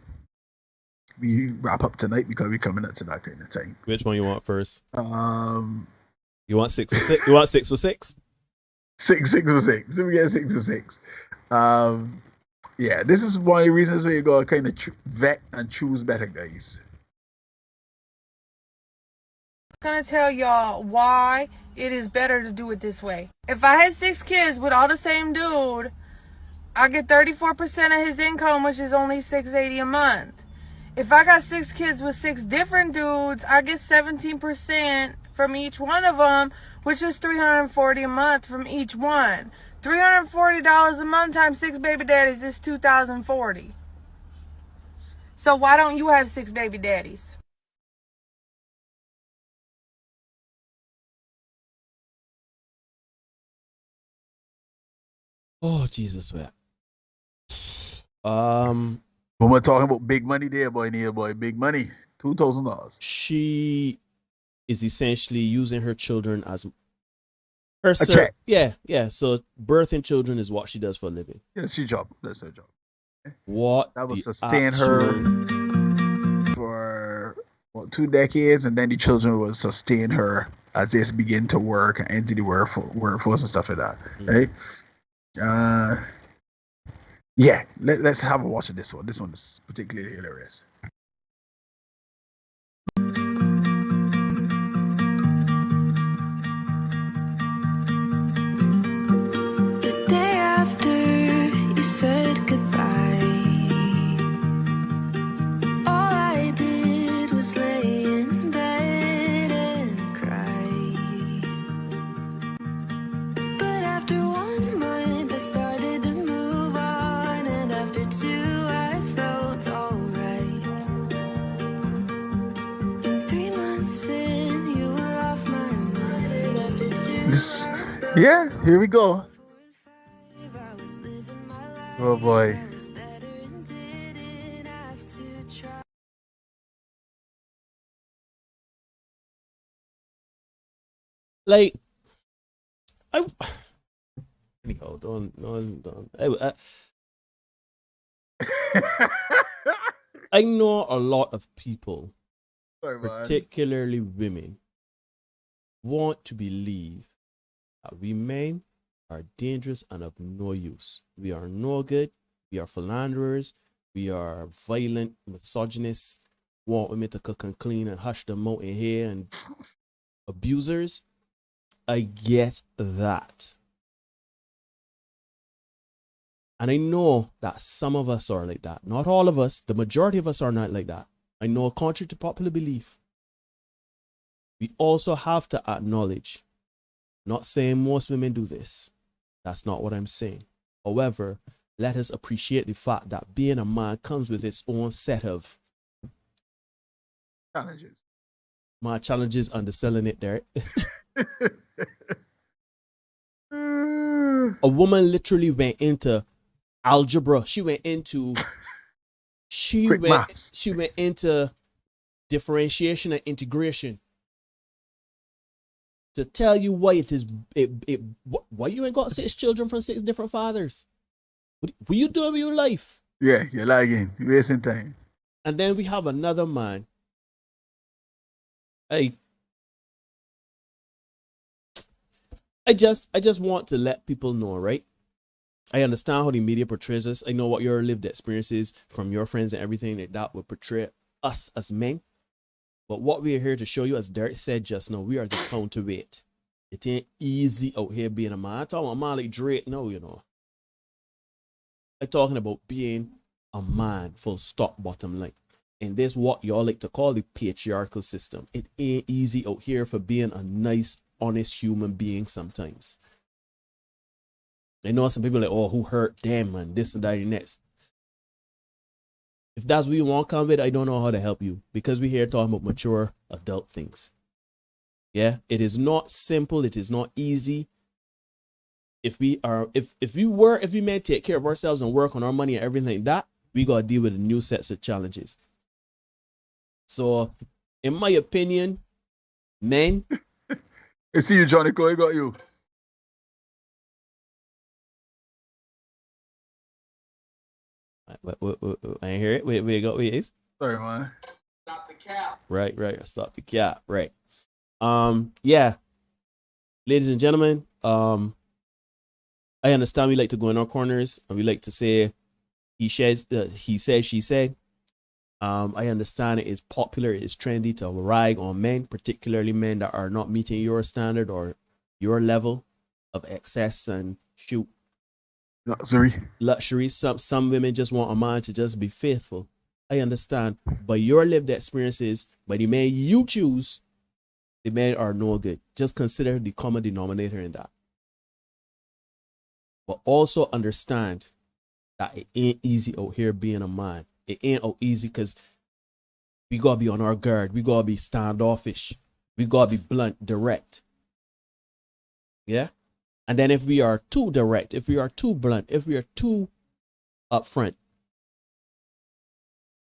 wrap up tonight, because we're coming up to that kind of time. which one you want first? You want 6 for 6? You want 6 for 6? 6 for 6. So we get 6 for 6. Yeah, this is one of the reasons where you gotta kind of vet and choose better, guys. I'm gonna tell y'all why it is better to do it this way. If I had 6 kids with all the same dude, I get 34% of his income, which is only $680 a month. If I got 6 kids with 6 different dudes, I get 17% from each one of them, which is $340 a month from each one. $340 a month times 6 baby daddies is $2,040. So why don't you have 6 baby daddies? Oh, Jesus, man. When we're talking about big money there, boy, Neil, boy, big money, $2,000. She is essentially using her children as her check. Yeah. So birthing children is what she does for a living. Yeah, that's her job. That's her job. What? That will sustain her for 2 decades, and then the children will sustain her as they begin to work and enter the workforce and stuff like that. Right? Yeah, let's have a watch of this one. This one is particularly hilarious. The day after you said goodbye, all I did was lay in bed and cry. But after 1 month I started to move on, and after 2 I felt alright. And 3 months in, you were off my mind. Yeah, here we go. Oh boy. Like, anyhow, don't. I know a lot of people, Sorry, man. particularly women, want to believe that we men are dangerous and of no use. We are no good. We are philanderers. We are violent, misogynists, want women to cook and clean and hush them out in here, and abusers. I get that. And I know that some of us are like that. Not all of us. The majority of us are not like that. I know, contrary to popular belief. We also have to acknowledge, not saying most women do this. That's not what I'm saying. However, let us appreciate the fact that being a man comes with its own set of challenges. My challenges underselling it there. A woman literally went into algebra. She went into differentiation and integration to tell you why it is why you ain't got 6 children from 6 different fathers. What you doing with your life? Yeah, you're lagging. You're wasting time. And then we have another man. I just want to let people know, right? I understand how the media portrays us. I know what your lived experiences from your friends and everything that would portray us as men. But what we are here to show you, as Derek said just now, we are the counterweight. It ain't easy out here being a man. I'm talking about a man like Drake, no, you know. I'm talking about being a man, full stop, bottom line. And this what y'all like to call the patriarchal system. It ain't easy out here for being a nice, honest human being sometimes. I know some people like, oh, who hurt them and this and that and next. If that's what you want to come with, I don't know how to help you, because we're here talking about mature adult things. Yeah, it is not simple. It is not easy. If we may take care of ourselves and work on our money and everything like that, we got to deal with a new sets of challenges. So, in my opinion, men. I see you, Johnny. I got you. I ain't hear it. Wait. Sorry, man. Stop the cap. Right. Stop the cap. Right. Yeah. Ladies and gentlemen, I understand we like to go in our corners and we like to say he says, she said. I understand it is popular, it is trendy to rag on men, particularly men that are not meeting your standard or your level of excess and luxury. Some women just want a man to just be faithful. I understand. By your lived experiences, by the men you choose, the men are no good. Just consider the common denominator in that. But also understand that it ain't easy out here being a man. It ain't out easy, because we gotta be on our guard. We gotta be standoffish. We gotta be blunt, direct. Yeah? And then if we are too direct, if we are too blunt, if we are too upfront,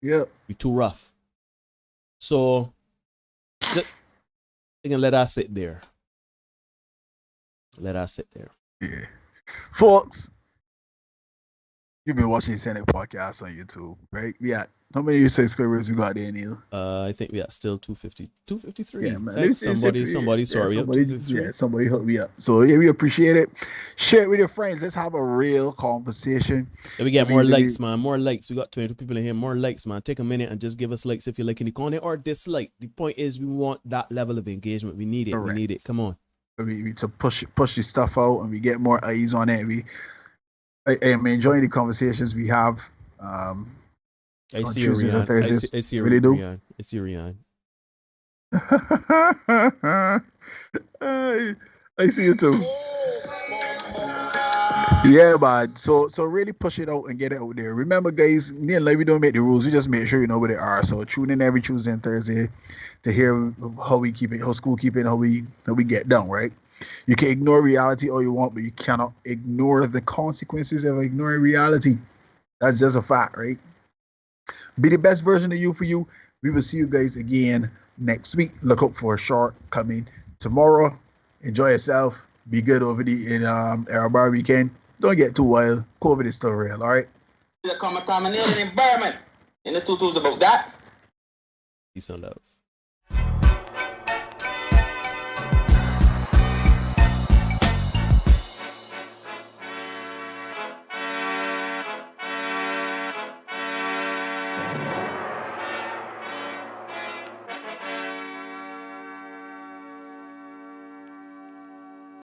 we're too rough. So just, you can let us sit there. Let us sit there. Yeah. Folks, you've been watching Senate podcast on YouTube, right? We got how many subscribers we got there, Neil? I think we are still 253. Yeah, man. Somebody, sorry. Somebody hooked me up. So yeah, we appreciate it. Share it with your friends. Let's have a real conversation. Yeah, we get more likes, man. More likes. We got 22 people in here. More likes, man. Take a minute and just give us likes if you're liking the content, or dislike. The point is, we want that level of engagement. We need it. Correct. We need it. Come on. We to push this stuff out, and we get more eyes on it. I am enjoying the conversations we have. I see you, Rian. I see you, Rian. I see you, Rian. I see you too. Yeah, man. So really push it out and get it out there. Remember, guys, me and we don't make the rules. We just make sure you know what they are. So tune in every Tuesday and Thursday to hear how we keep it, how school keep it, how we get done, right? You can ignore reality all you want, but you cannot ignore the consequences of ignoring reality. That's just a fact, right? Be the best version of you for you. We will see you guys again next week. Look out for a short coming tomorrow. Enjoy yourself. Be good over the Air weekend. Don't get too wild. COVID is still real, all right? Contaminated environment. In the tutus about that. Peace and love.